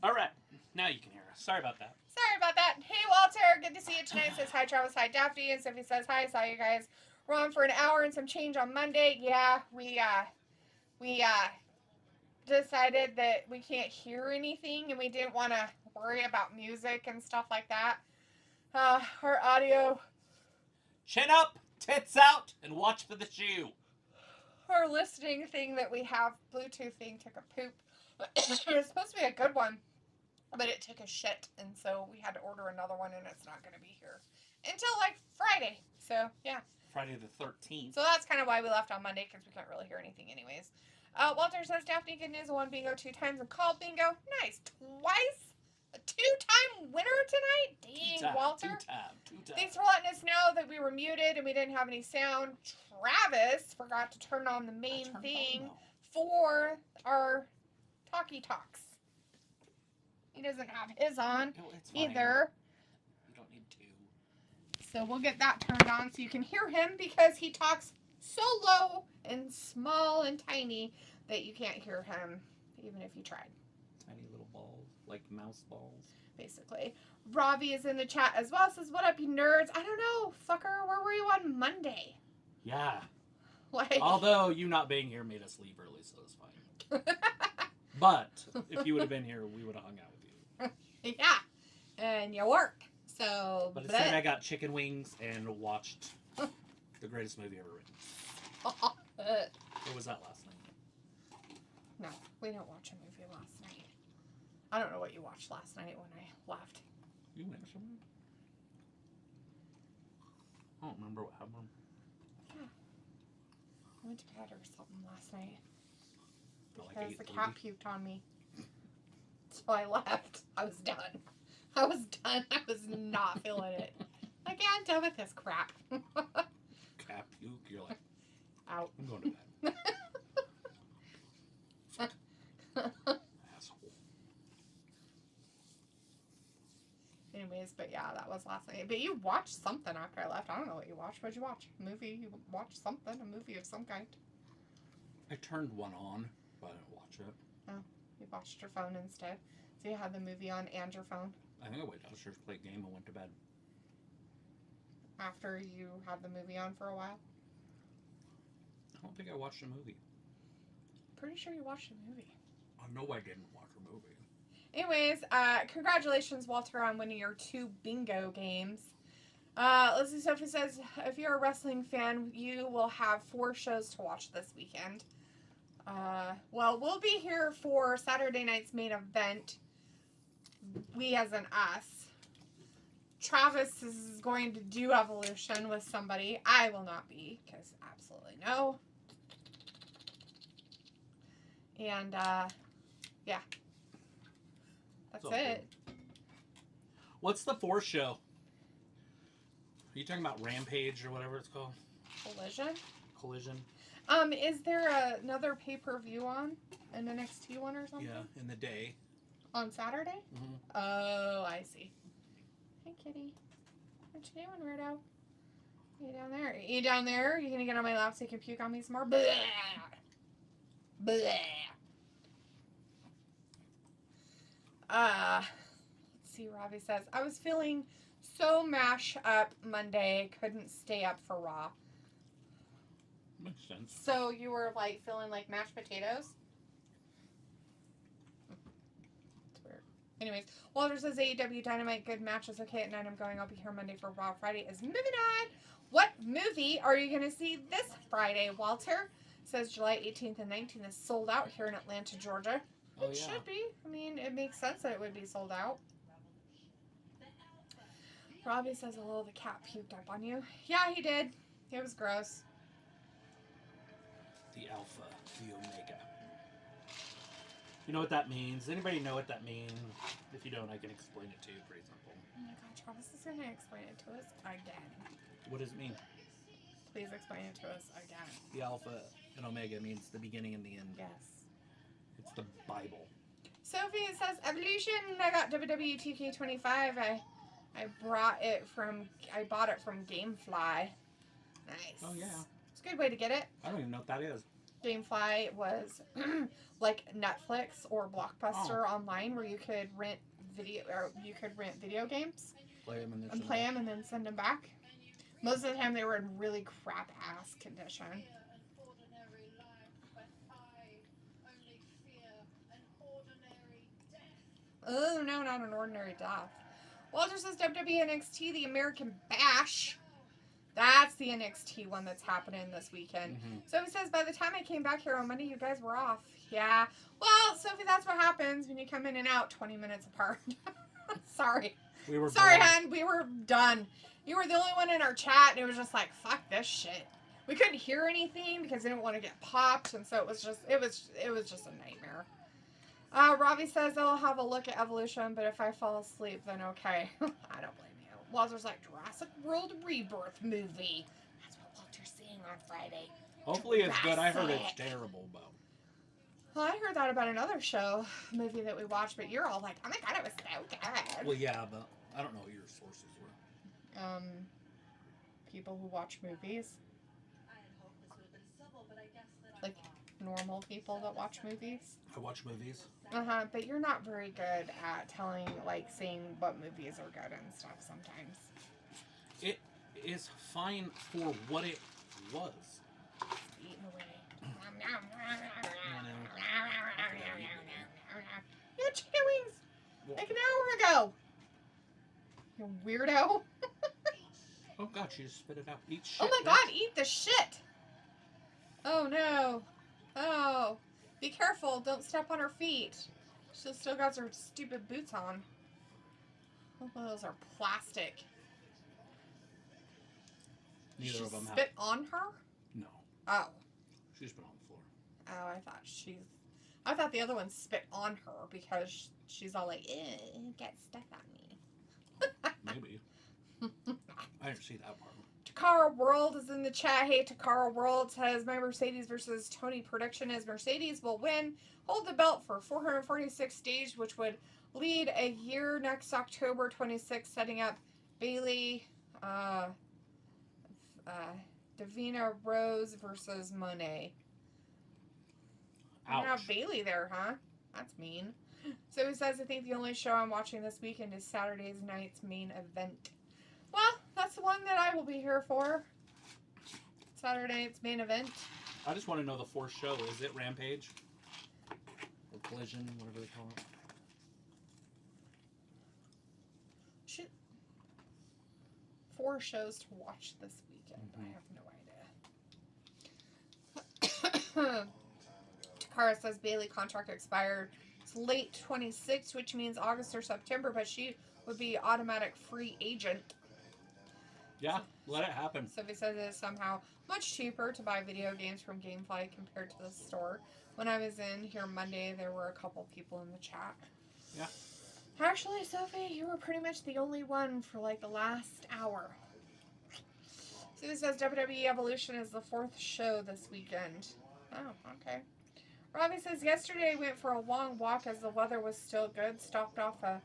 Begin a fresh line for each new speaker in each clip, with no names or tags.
All right, now you can hear us. Sorry about that.
Sorry about that. Hey, Walter. Good to see you tonight. Says hi, Travis. Hi, Daphne. And Sophie says hi. Saw you guys. We're on for an hour and some change on Monday. Yeah, we decided that we can't hear anything and we didn't want to worry about music and stuff like that. Our audio,
Chin up, tits out, and watch for the shoe.
our listening thing that we have, Bluetooth thing, took a poop. It was supposed to be a good one, but it took a shit, and so we had to order another one, and it's not going to be here until like Friday. So yeah.
Friday the 13th.
So that's kind of why we left on Monday because we can't really hear anything, anyways. Walter says Daphne, good news, won bingo 2 times and called bingo. Nice, twice. A 2-time winner tonight. Dang, Walter.
Two time.
Thanks for letting us know that we were muted and we didn't have any sound. Travis forgot to turn on the main thing for our talkie talks. He doesn't have his on either.
You don't need to.
So we'll get that turned on so you can hear him because he talks so low and small and tiny that you can't hear him even if you tried.
Tiny little balls, like mouse balls.
Basically. Robbie is in the chat as well. Says, what up, you nerds? I don't know, fucker. Where were you on Monday?
Yeah.
Like.
Although you not being here made us leave early, so it's fine. But if you would have been here, we would have hung out with
you. Yeah. And you work. So.
But instead, I got chicken wings and watched the greatest movie ever written. What was that last night?
No, we didn't watch a movie last night. I don't know what you watched last night when I left.
You went somewhere? I don't remember what happened.
Yeah. I went to bed or something last night. Because
like
the cat puked on me. So I left. I was done. I was not feeling it. Like, yeah, I'm done with this crap.
Cat puke? You're like,
out.
I'm going to bed. Asshole.
Anyways, but yeah, that was last night. But you watched something after I left. I don't know what you watched. What'd you watch? A movie? You watched something? A movie of some kind?
I turned one on, but I didn't watch it.
Oh, you watched your phone instead. So you had the movie on and your phone?
I think I went downstairs, played a game, and went to bed.
After you had the movie on for a while?
I don't think I watched a movie.
Pretty sure you watched a movie.
I know I didn't watch a movie.
Anyways, congratulations, Walter, on winning your 2 bingo games. Lizzie Sophie says, if you're a wrestling fan, you will have 4 shows to watch this weekend. Well, we'll be here for Saturday night's main event. We as in us. Travis is going to do Evolution with somebody. I will not be, because absolutely no. And, yeah. That's it.
Good. What's the 4th show? Are you talking about Rampage or whatever it's called? Collision.
Is there another pay-per-view on? An NXT one or something?
Yeah, in the day.
On Saturday?
Mm-hmm.
Oh, I see. Hey, kitty. What you doing, weirdo? You down there? You down there? You gonna get on my lap so you can puke on me some more? Blah. Blah. Let's see, Robbie says, I was feeling so mash up Monday, couldn't stay up for Raw.
Makes sense.
So you were like feeling like mashed potatoes? It's weird. Anyways, Walter says AEW Dynamite, good matches. Okay, at 9 I'm going. I'll be here Monday for Raw. Friday is moving on. What movie are you going to see this Friday, Walter? Says July 18th and 19th is sold out here in Atlanta, Georgia. It should be. I mean, it makes sense that it would be sold out. Robbie says, hello, the cat puked up on you. Yeah, he did. It was gross.
The Alpha, the Omega. You know what that means? Does anybody know what that means? If you don't, I can explain it to you. Pretty simple.
Oh my god, Travis is going to explain it to us again.
What does it mean?
Please explain it to us again.
The Alpha and Omega means the beginning and the end.
Yes.
It's the Bible.
Sophie says, Evolution, I got WWE 2K25. I bought it from Gamefly. Nice.
Oh, yeah.
It's a good way to get it.
I don't even know what that is.
GameFly was like Netflix or Blockbuster online, where you could rent video games,
play them
and then send them back. Most of the time, they were in really crap ass condition. Oh no, not an ordinary death. Walter says WWE NXT, the American Bash. That's the NXT one that's happening this weekend.
Mm-hmm.
Sophie says, by the time I came back here on Monday, you guys were off. Yeah. Well, Sophie, that's what happens when you come in and out 20 minutes apart. Sorry. Sorry, hon. We were done. You were the only one in our chat, and it was just like, fuck this shit. We couldn't hear anything because they didn't want to get popped, and so it was just a nightmare. Robbie says they'll have a look at Evolution, but if I fall asleep, then okay. I don't blame you. Walter's like, Jurassic World Rebirth movie. That's what Walter's seeing on Friday.
Hopefully it's good. I heard it's terrible, though.
Well, I heard that about another movie that we watched, but you're all like, oh my god, it was so good.
Well, yeah, but I don't know what your sources were.
People who watch movies. Like, normal people that watch movies.
I watch movies.
But you're not very good at saying what movies are good and stuff sometimes. It
is fine for what it was.
Eating away. You had chicken wings like an hour ago. You weirdo.
Oh god, she just spit it out. Eat shit.
Oh my god, eat the shit. Oh no. Oh. Be careful, don't step on her feet. She still got her stupid boots on. Oh, those are plastic.
Neither of them have.
Spit on her?
No.
Oh.
She's been on the floor.
Oh, I thought the other one spit on her because she's all like, get stuff on
me. Maybe. I didn't see that part.
Takara World is in the chat. Hey, Takara World says, my Mercedes versus Tony prediction is Mercedes will win, hold the belt for 446 days, which would lead a year next October 26th, setting up Bailey, Davina Rose versus Monet. You have Bailey there, huh? That's mean. So he says, I think the only show I'm watching this weekend is Saturday night's main event. Well, that's the one that I will be here for. Saturday night's main event.
I just want to know the fourth show. Is it Rampage? Or Collision, whatever they call it?
Shit. 4 shows to watch this weekend. I have no idea. Takara says Bailey contract expired. It's late 26, which means August or September, but she would be automatic free agent.
Yeah, let it happen.
Sophie says it is somehow much cheaper to buy video games from GameFly compared to the store. When I was in here Monday, there were a couple people in the chat.
Yeah.
Actually, Sophie, you were pretty much the only one for like the last hour. Sophie says WWE Evolution is the 4th show this weekend. Oh, okay. Robbie says, yesterday I went for a long walk as the weather was still good. Stopped off a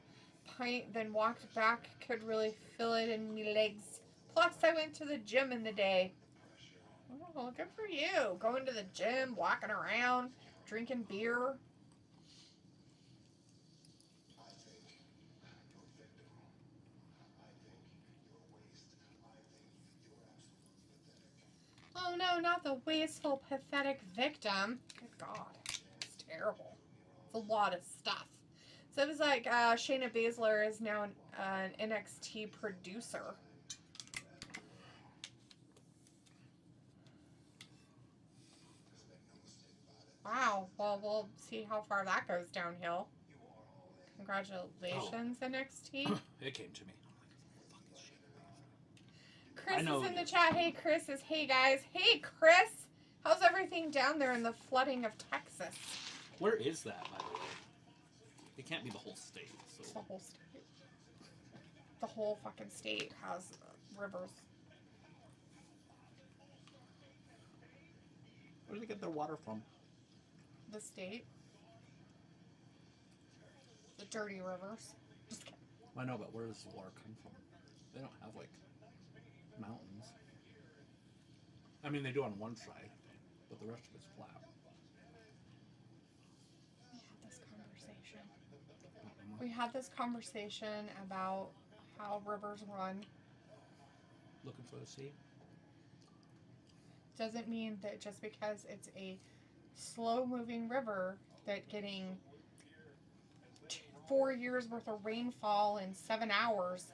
pint, then walked back. Could really feel it in my legs. Plus, I went to the gym in the day. Oh, good for you. Going to the gym, walking around, drinking beer. Oh no, not the wasteful, pathetic victim. Good God. It's terrible. It's a lot of stuff. So it was like Shayna Baszler is now an NXT producer. Wow. Well, we'll see how far that goes downhill. Congratulations, NXT.
It came to me.
Chris is in the chat. Hey, Chris is, hey, guys. Hey, Chris. How's everything down there in the flooding of Texas?
Where is that, by the way? It can't be the whole state. So.
It's the whole state. The whole fucking state has rivers.
Where do they get their water from?
The state. The dirty rivers. Just kidding.
I know, but where does the water come from? They don't have, like, mountains. I mean, they do on one side, but the rest of it's flat.
We had this conversation about how rivers run.
Looking for the sea?
Doesn't mean that just because it's a slow-moving river that getting 4 years worth of rainfall in 7 hours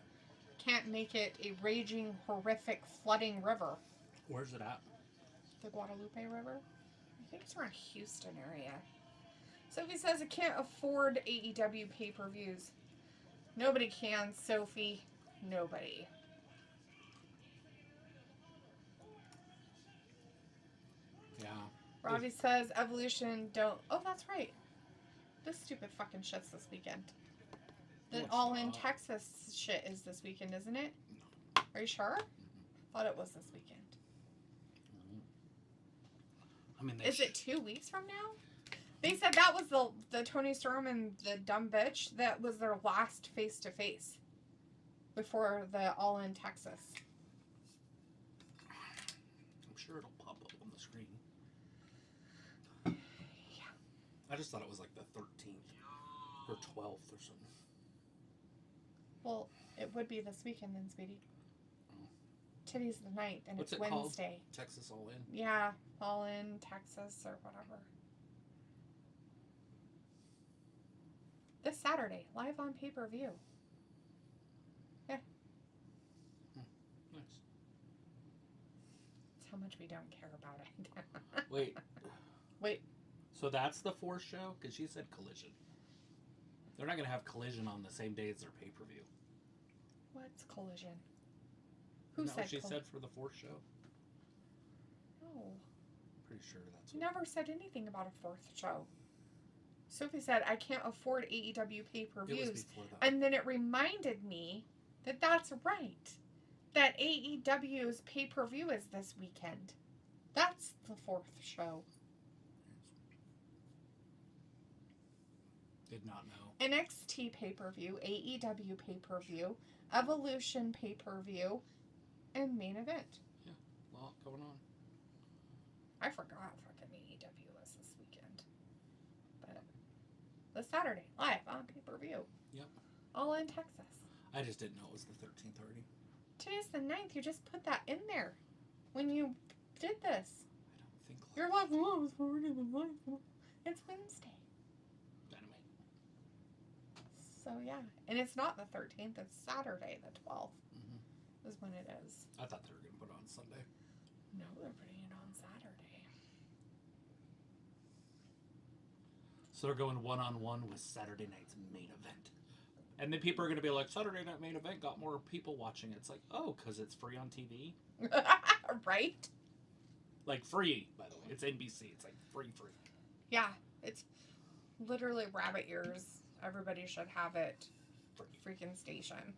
can't make it a raging, horrific, flooding river.
Where's it at?
The Guadalupe River? I think it's around Houston area. Sophie says it can't afford AEW pay-per-views. Nobody can, Sophie. Nobody.
Yeah.
Robbie says Evolution don't... Oh, that's right. This stupid fucking shit's this weekend. The All In Texas shit is this weekend, isn't it?
No.
Are you sure? Thought it was this weekend.
I mean,
is it 2 weeks from now? They said that was the Tony Storm and the dumb bitch. That was their last face-to-face before the All In Texas.
I'm sure it'll pop up on the screen.
Yeah.
I just thought it was like the 13th or 12th or something.
Well, it would be this weekend then, sweetie. Oh. Today's the 9th, and
What's
it's
it
Wednesday.
Called? Texas All In?
Yeah, All In Texas or whatever. This Saturday, live on pay-per-view. Yeah.
Nice.
That's how much we don't care about it.
Wait. So that's the 4th show? Because she said Collision. They're not going to have Collision on the same day as their pay-per-view.
What's Collision?
Who said what she said for the 4th show?
No.
Pretty sure that's
what... Never said anything about a 4th show. Sophie said, I can't afford AEW pay-per-views. And then it reminded me that that's right. That AEW's pay-per-view is this weekend. That's the 4th show.
Did not know.
NXT pay-per-view, AEW pay-per-view, Evolution pay-per-view, and main event.
Yeah, a lot going on.
I forgot fucking AEW was this weekend. But this Saturday, live on pay-per-view.
Yep.
All in Texas.
I just didn't know it was the 13th already.
Today's the 9th. You just put that in there when you did this.
I don't think like
you're like, oh, it's already the 9th. It's Wednesday.
Dynamite.
So, yeah. And it's not the 13th. It's Saturday, the 12th. Is when it is.
I thought they were going to put it on Sunday.
No, they're putting it on Saturday.
So they're going one-on-one with Saturday night's main event. And then people are going to be like, Saturday night main event got more people watching. It's like, oh, because it's free on TV?
Right?
Like free, by the way. It's NBC. It's like free.
Yeah. It's literally rabbit ears. Everybody should have it. Freaking station.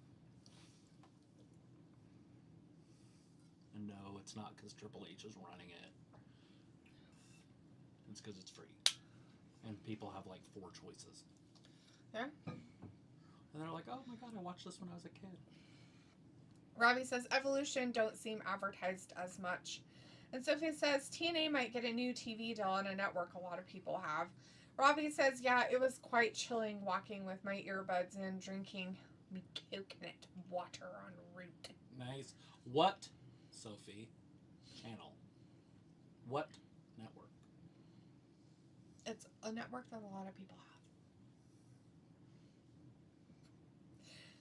And no, it's not because Triple H is running it. It's because it's free. And people have like 4 choices.
Yeah.
And they're like, oh my god, I watched this when I was a kid.
Robbie says, Evolution don't seem advertised as much. And Sophie says, TNA might get a new TV deal on a network a lot of people have. Robbie says, yeah, it was quite chilling walking with my earbuds and drinking me coconut water on route.
Nice. What, Sophie, channel? What network?
It's a network that a lot of people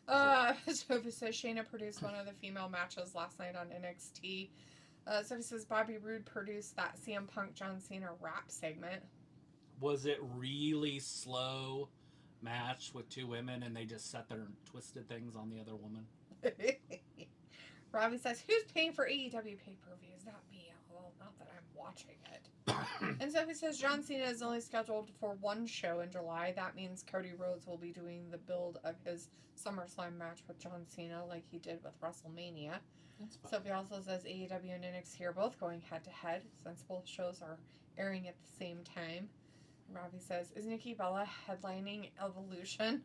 have. Sophie says Shayna produced one of the female matches last night on NXT. Sophie says Bobby Roode produced that CM Punk John Cena rap segment.
Was it really slow match with 2 women and they just sat there and twisted things on the other woman?
Robbie says, who's paying for AEW pay-per-views? That me. Well, not that I'm watching it. And Sophie says John Cena is only scheduled for 1 show in July. That means Cody Rhodes will be doing the build of his SummerSlam match with John Cena like he did with WrestleMania. Sophie also says AEW and NXT are both going head-to-head since both shows are airing at the same time. Robbie says, is Nikki Bella headlining Evolution?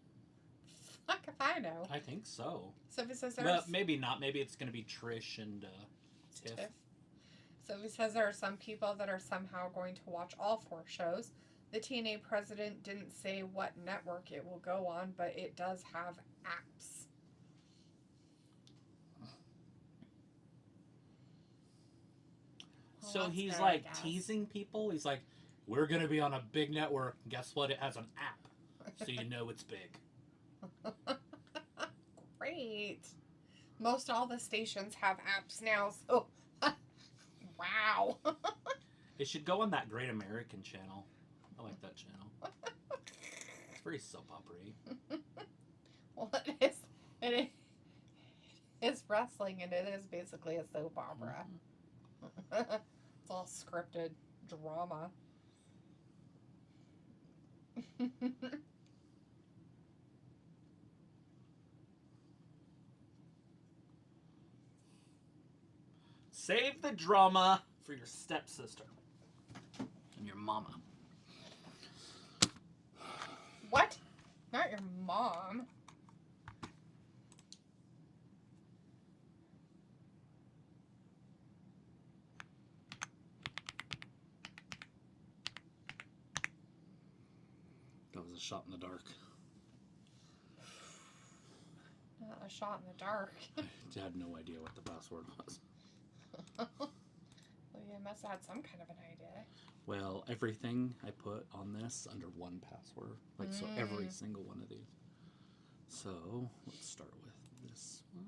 Fuck if I know.
I think so.
Sophie says,
well, maybe not. Maybe it's going to be Trish and Tiff.
So he says there are some people that are somehow going to watch all 4 shows. The TNA president didn't say what network it will go on, but it does have apps.
So
Well,
he's
good,
like teasing people. He's like, we're going to be on a big network. Guess what? It has an app. So you know it's big.
Great. Most all the stations have apps now, so wow.
It should go on that Great American channel. I like that channel. It's very soap opera-y.
Well, it is wrestling, and it is basically a soap opera. Mm-hmm. It's all scripted drama.
Save the drama for your stepsister and your mama.
What? Not your mom.
That was a shot in the dark.
Not a shot in the dark.
I had no idea what the password was.
Well, you must have had some kind of an idea.
Well, everything I put on this under one password. Like, so every single one of these. So, let's start with this one.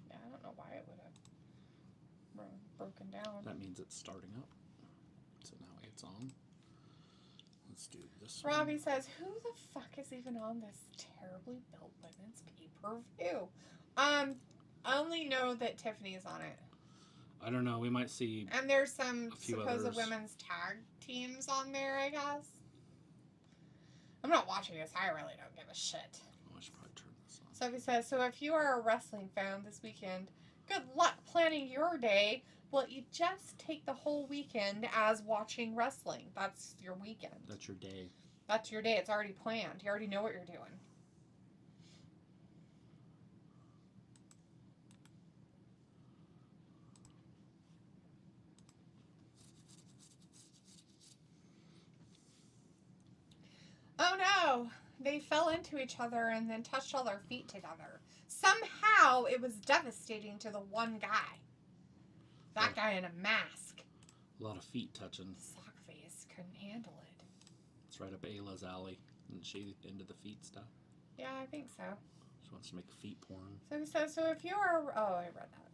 Yeah, I don't know why it would have broken down.
That means it's starting up. So now it's on. Let's do this
Robbie
one.
says, who the fuck is even on this terribly built women's pay-per-view? I only know that Tiffany's on it.
I don't know. We might see.
And there's some
supposed
others. Women's tag teams on there, I guess. I'm not watching this. I really don't give a shit.
Oh, I should probably turn this on.
So he says, so if you are a wrestling fan this weekend, good luck planning your day. Well, you just take the whole weekend as watching wrestling. That's your weekend.
That's your day.
That's your day. It's already planned. You already know what you're doing. Oh no! They fell into each other and then touched all their feet together. Somehow it was devastating to the one guy. That guy in a mask.
A lot of feet touching.
Sockface couldn't handle it.
It's right up Ayla's alley. Isn't she into the feet stuff?
Yeah, I think so.
She wants to make feet porn.
So he says, so if you are... Oh, I read that.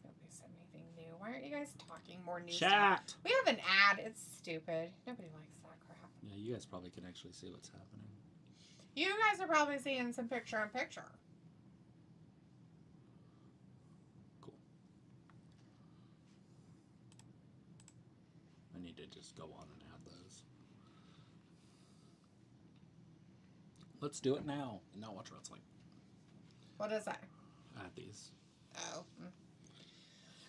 Nobody said anything new. Why aren't you guys talking more new
Chat!
stuff? We have an ad. It's stupid. Nobody likes that crap.
Yeah, you guys probably can actually see what's happening.
You guys are probably seeing some picture-in-picture.
Cool. I need to just go on and add those. Let's do it now and not watch wrestling.
What is that?
Add these.
Oh.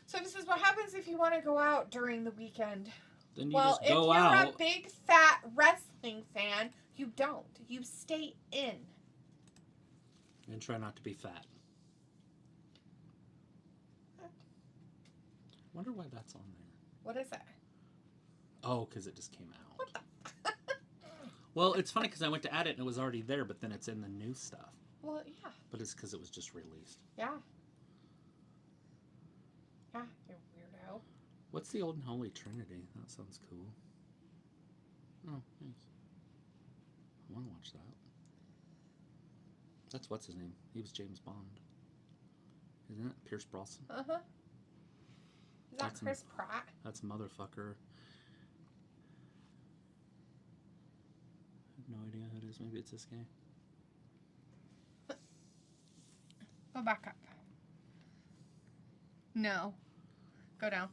So this is what happens if you want to go out during the weekend.
Then you just go out.
If you're a big fat wrestling fan, you don't. You stay in.
And try not to be fat. Wonder why that's on there.
What is that?
Oh, because it just came out.
What the?
Well, it's funny because I went to add it and it was already there, but then it's in the new stuff.
Well, yeah.
But it's because it was just released.
Yeah. Yeah, you weirdo.
What's the Old and Holy Trinity? That sounds cool. Oh, nice. I want to watch that. That's what's his name. He was James Bond. Isn't it? Pierce Brosnan?
Uh-huh. Is that Chris Pratt?
That's motherfucker. I have no idea who it is. Maybe it's this guy.
Go back up. No. Go down.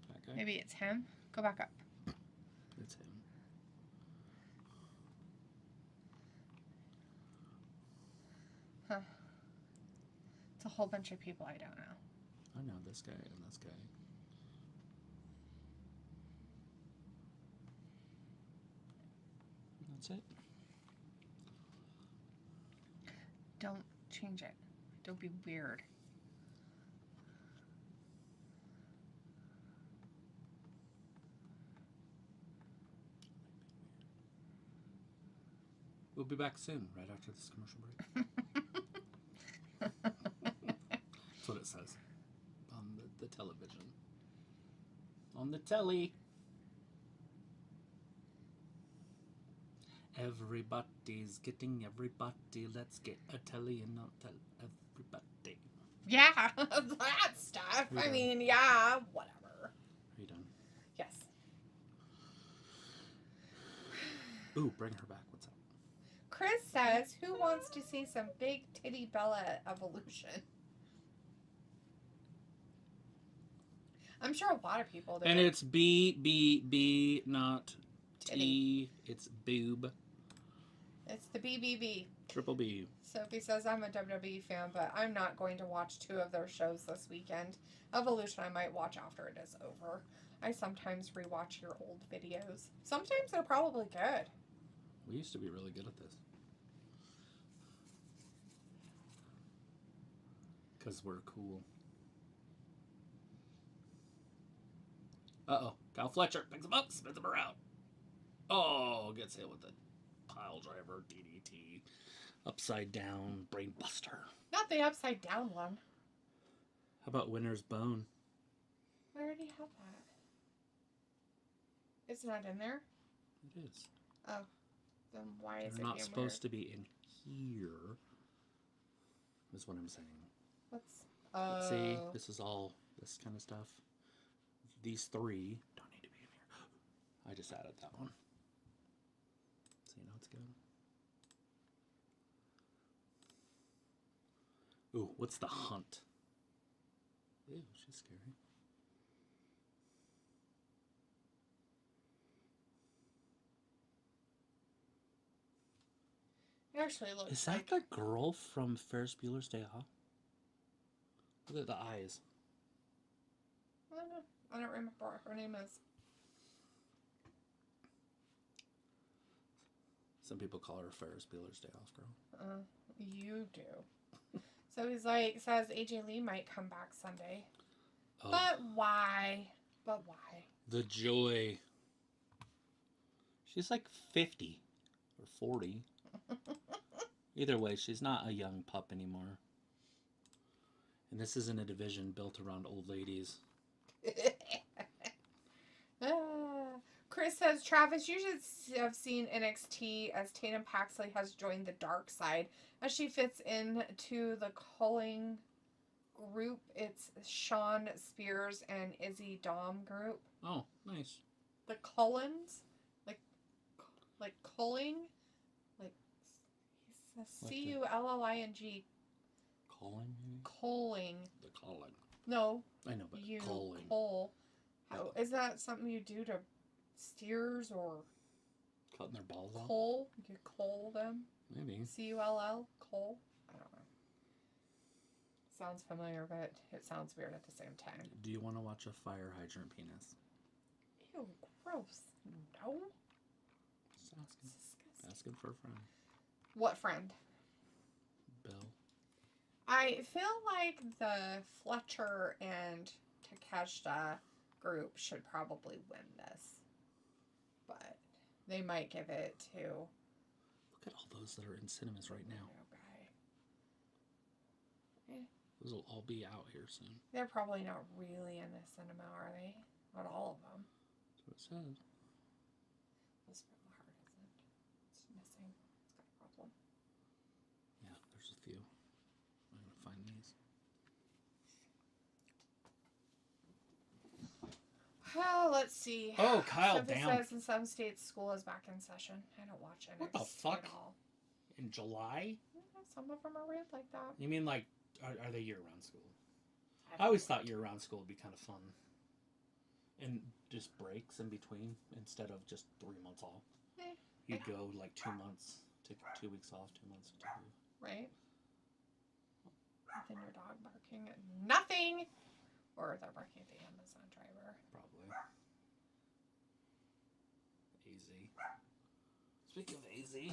That guy?
Maybe it's him. Go back up.
It's him.
Huh. It's a whole bunch of people I don't know.
I know this guy and this guy. That's it.
Don't change it. Don't be weird.
We'll be back soon, right after this commercial break. That's what it says on the television. On the telly. Everybody's getting everybody. Let's get a telly and I'll tell everybody.
Yeah, that stuff.
Are you
I
done?
mean, yeah, whatever.
Are you done?
Yes.
Ooh, bring her back. What's up?
Chris says, who wants to see some big titty Bella evolution? I'm sure a lot of people do.
And it's B, not T. It's boob.
It's the BBB.
Triple B.
Sophie says, I'm a WWE fan, but I'm not going to watch 2 of their shows this weekend. Evolution I might watch after it is over. I sometimes rewatch your old videos. Sometimes they're probably good.
We used to be really good at this. Because we're cool. Uh-oh. Kyle Fletcher picks him up, spins him around. Oh, gets hit with a pile driver, DDT. Upside down, brain buster.
Not the upside down one.
How about Winner's Bone?
I already have that. It's not in there?
It is.
Oh. Then why is
They're
it
not
being
supposed
weird?
to be in here, is what I'm saying.
What's...
See, this is all this kind of stuff. These 3 don't need to be in here. I just added that one. So you know it's good. Ooh, what's the hunt? Ew, she's scary.
It actually looks
Is that
like...
the girl from Ferris Bueller's Day Off? Look at the eyes.
I don't know. I don't remember what her name is.
Some people call her Ferris Bueller's Day Off girl.
You do. So he's like, says AJ Lee might come back Sunday.
Oh,
But why? But why?
the joy. She's like 50 or 40. Either way, she's not a young pup anymore. And this isn't a division built around old ladies.
Chris says, Travis, you should have seen NXT as Tatum Paxley has joined the dark side. As she fits into the culling group, it's Sean Spears and Izzy Dom group.
Oh, nice.
The Cullens? Like culling? Like C-U-L-L-I-N-G.
Calling, maybe?
Culling.
The calling.
No.
I know, but
You
calling.
cull. How, is that something you do to steers or
Cutting their balls off?
cull? You cull them?
Maybe.
C-U-L-L? Cull? I don't know. Sounds familiar, but it sounds weird at the same time.
Do you want to watch a fire hydrant penis?
Ew, gross. No.
Just asking.
It's disgusting.
Asking for a friend.
What friend?
Bill.
I feel like the Fletcher and Takeshita group should probably win this. But they might give it to...
Look at all those that are in cinemas right now.
Okay.
Those will all be out here soon.
They're probably not really in the cinema, are they? Not all of them.
That's what it says.
Whisper of the Heart isn't. It's missing. It's got a problem.
Yeah, there's a few. I'm going to find these.
Oh, let's see.
Oh, Kyle,
Sophie
damn.
says in some states school is back in session. I don't watch it.
What the fuck?
At all.
In July?
Yeah, some of them are weird like that.
You mean like, are they year-round school? I always thought year-round school would be kind of fun. And just breaks in between instead of just 3 months off. You'd go like 2 months, take 2 weeks off, 2 months.
Right? Nothing, your dog barking at nothing! Or they're barking at the Amazon driver.
Probably. AZ. Speaking of AZ, I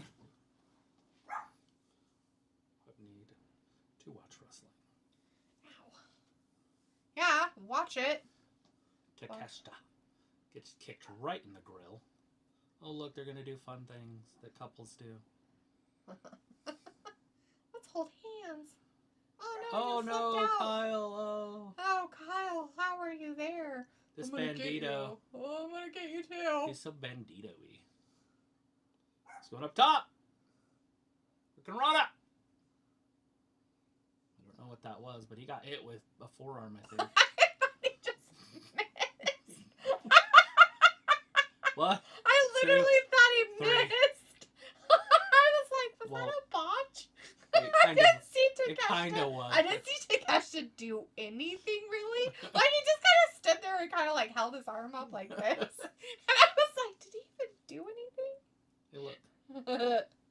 need to watch wrestling.
watch it.
Takeshita gets kicked right in the grill. Oh, look, they're going to do fun things that couples do.
Let's hold hands.
Oh,
you
no,
flipped out.
Kyle.
Oh, Kyle, how are you there?
This
I'm gonna
bandito.
get you. Oh, I'm going to get you too.
He's so bandito-y. He's going up top. Looking right up. I don't know what that was, but he got hit with a forearm, I think.
He just missed.
What?
I literally thought he
3.
missed. I was like, was that a botch? I didn't see Takeshita.
It kind of was.
I didn't see Takeshita do anything really. Like he just kind of stood there and kind of like held his arm up like this, and I was like, did he even do anything?
Hey, look.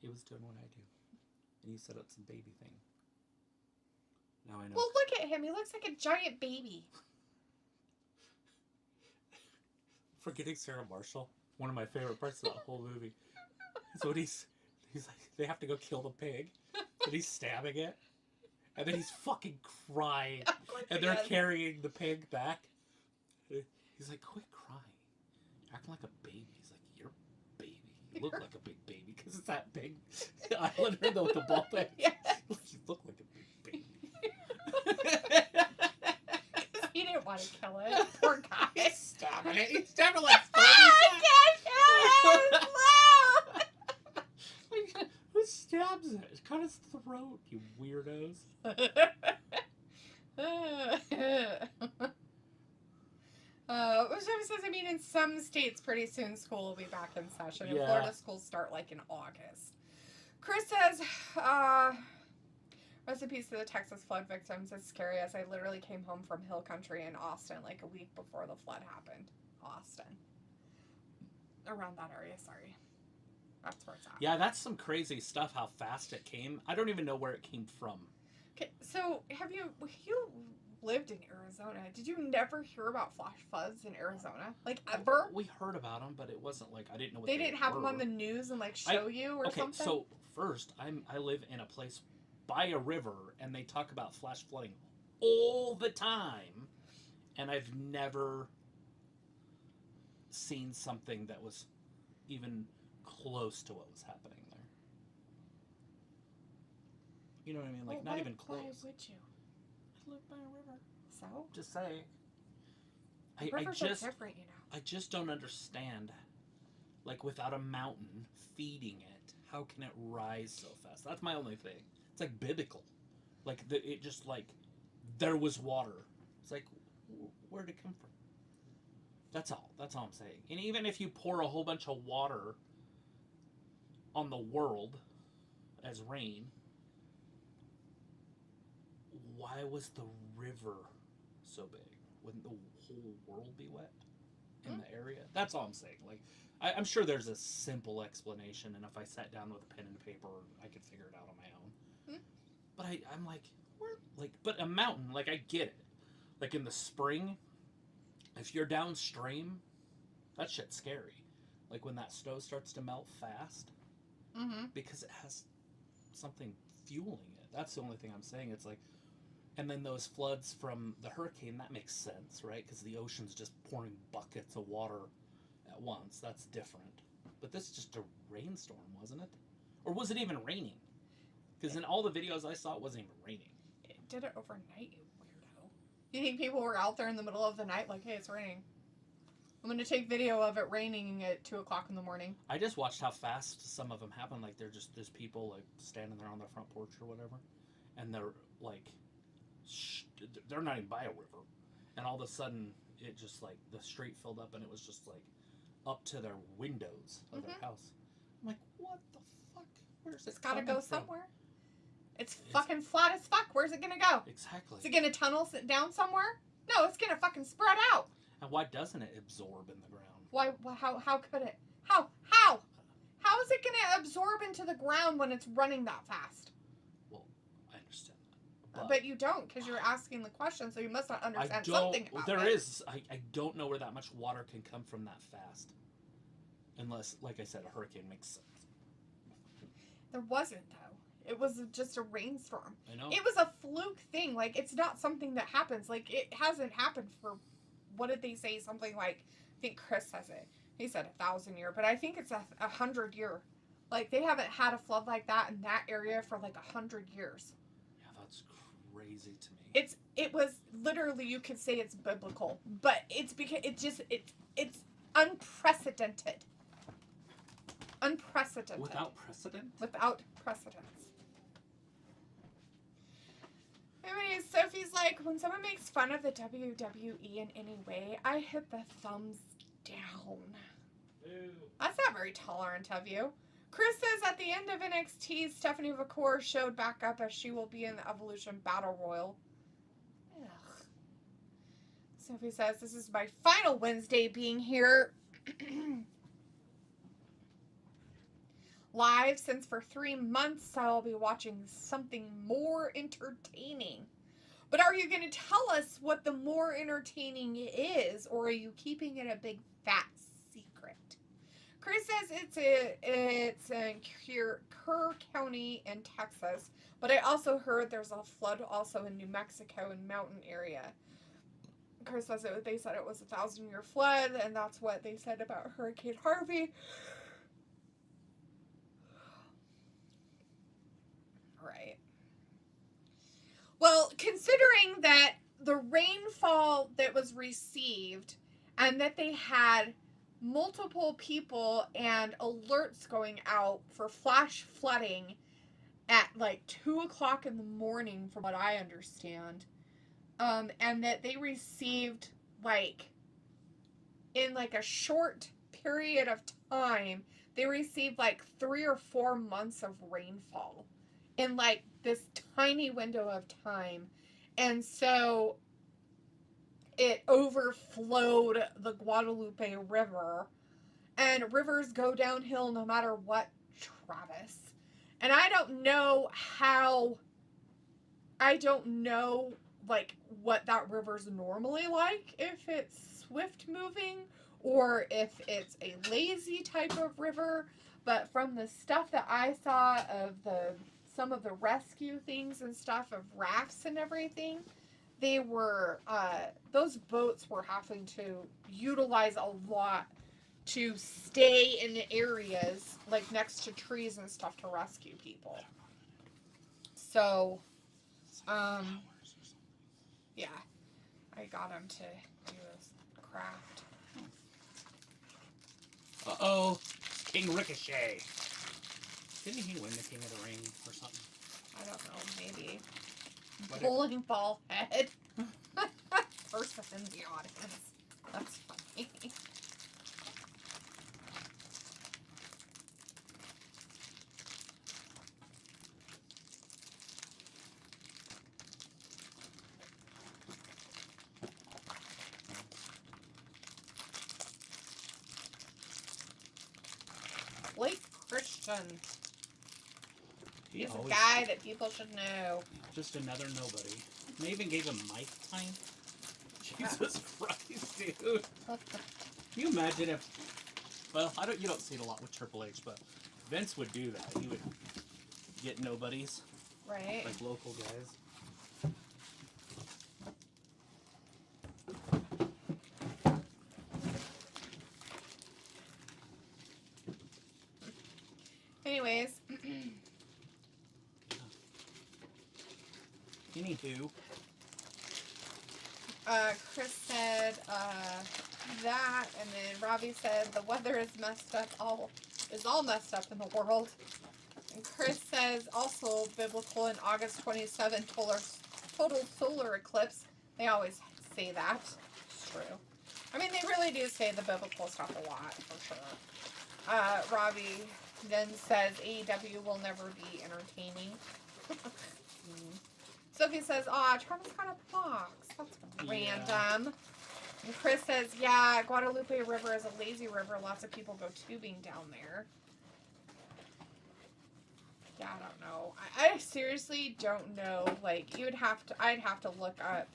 He was doing what I do, and he set up some baby thing. Now I know.
Well, look at him. He looks like a giant baby.
Forgetting Sarah Marshall, one of my favorite parts of that whole movie. So when he's like, they have to go kill the pig, and he's stabbing it, and then he's fucking crying, and they're carrying the pig back. He's like, quit crying, you're acting like a baby. He's like, you're a baby. You look like a big baby because it's that big islander though with the ball head.
Yes.
You look like a big baby.
He didn't want to kill it. Poor guy.
He's stabbing it. He's stabbing like 30
I can't kill it.
Who stabs it? It's cut his throat, you weirdos.
Which says, I mean, in some states, pretty soon school will be back in session. In
Yeah.
Florida, schools start like in August. Chris says, rest in peace to the Texas flood victims. It's scary as I literally came home from Hill Country in Austin like a week before the flood happened. Austin. Around that area, sorry. That's where it's at.
Yeah, that's some crazy stuff, how fast it came. I don't even know where it came from.
Okay, so you lived in Arizona. Did you never hear about flash floods in Arizona? Like, ever?
We heard about them, but it wasn't like, I didn't know what
They didn't have
were.
them on the news and, like, show you or
okay,
something?
so first, I live in a place by a river, and they talk about flash flooding all the time, and I've never seen something that was even close to what was happening there. You know what I mean? Like,
well,
not
why,
even close.
Why would you?
I live by a river.
So?
Just saying.
Rivers are different, you know.
I just don't understand. Like, without a mountain feeding it, how can it rise so fast? That's my only thing. It's like biblical. Like, it just, like, there was water. It's like, where'd it come from? That's all. That's all I'm saying. And even if you pour a whole bunch of water on the world as rain, why was the river so big? Wouldn't the whole world be wet in the area? That's all I'm saying. Like, I'm sure there's a simple explanation, and if I sat down with a pen and paper, I could figure it out on my own. But I'm like, where? Like, but a mountain, like, I get it. Like, in the spring, if you're downstream, that shit's scary. Like, when that snow starts to melt fast, because it has something fueling it. That's the only thing I'm saying. It's like, and then those floods from the hurricane, that makes sense, right? Because the ocean's just pouring buckets of water at once. That's different. But this is just a rainstorm, wasn't it? Or was it even raining? Because in all the videos I saw, it wasn't even raining.
It did it overnight, you weirdo. You think people were out there in the middle of the night like, hey, it's raining? I'm going to take video of it raining at 2 o'clock in the morning.
I just watched how fast some of them happen. Like, there's people, like, standing there on their front porch or whatever. And they're, like, they're not even by a river. And all of a sudden, it just, like, the street filled up and it was just, like, up to their windows of their house. I'm like, what the fuck? Where's it
It's got to go
from?
somewhere. It's fucking flat as fuck. Where's it going to go?
Exactly.
Is it going to tunnel down somewhere? No, it's going to fucking spread out.
And why doesn't it absorb in the ground?
Why? How could it? How is it going to absorb into the ground when it's running that fast?
Well, I understand that.
But you don't, because you're asking the question, so you must not understand something about
there
it.
is. I don't know where that much water can come from that fast. Unless, like I said, a hurricane makes sense.
There wasn't, though. It was just a rainstorm.
I know.
It was a fluke thing. Like, it's not something that happens. Like, it hasn't happened for, what did they say? Something like, I think Chris says it. He said 1,000 year, but I think it's 100 year. Like, they haven't had a flood like that in that area for like 100 years.
Yeah, that's crazy to me.
It was literally, you could say it's biblical, but it's because it's unprecedented. Unprecedented.
Without precedent?
Without precedence. Anyways, Sophie's like, when someone makes fun of the WWE in any way, I hit the thumbs down.
Ew.
That's not very tolerant of you. Chris says at the end of NXT, Stephanie McCoy showed back up as she will be in the Evolution Battle Royal. Ugh. Sophie says, this is my final Wednesday being here. Live since for 3 months I'll be watching something more entertaining. But are you going to tell us what the more entertaining is, or are you keeping it a big fat secret? Chris says it's in Kerr County in Texas, but I also heard there's a flood also in New Mexico and mountain area. Chris says they said it was 1,000-year flood, and that's what they said about Hurricane Harvey. Right. Well, considering that the rainfall that was received and that they had multiple people and alerts going out for flash flooding at like 2 o'clock in the morning, from what I understand, and that they received like in like a short period of time, they received like 3 or 4 months of rainfall in like this tiny window of time. And so it overflowed the Guadalupe River, and rivers go downhill no matter what, Travis. And I don't know like what that river's normally like, if it's swift moving or if it's a lazy type of river. But from the stuff that I saw of some of the rescue things and stuff of rafts and everything, they were, those boats were having to utilize a lot to stay in areas like next to trees and stuff to rescue people. So, yeah, I got him to do his craft.
Uh-oh, King Ricochet. Didn't he win the King of the Ring or something?
I don't know, maybe.
What
Bowling ball head. Person in the audience. That's funny. Blake Christian. He's a guy that people should know.
Just another nobody. They even gave him mic time. Jesus Christ, dude. Can you imagine if... Well, you don't see it a lot with Triple H, but Vince would do that. He would get nobodies.
Right.
Like local guys.
Anyways.
Anywho.
Chris said that, and then Robbie said the weather is messed up. Is all messed up in the world. And Chris says also biblical in August 27, total solar eclipse. They always say that. It's true. I mean, they really do say the biblical stuff a lot, for sure. Robbie then says AEW will never be entertaining. Sophie says, Travis got a box. That's random. And Chris says, yeah, Guadalupe River is a lazy river. Lots of people go tubing down there. Yeah, I don't know. I seriously don't know. Like, I'd have to look up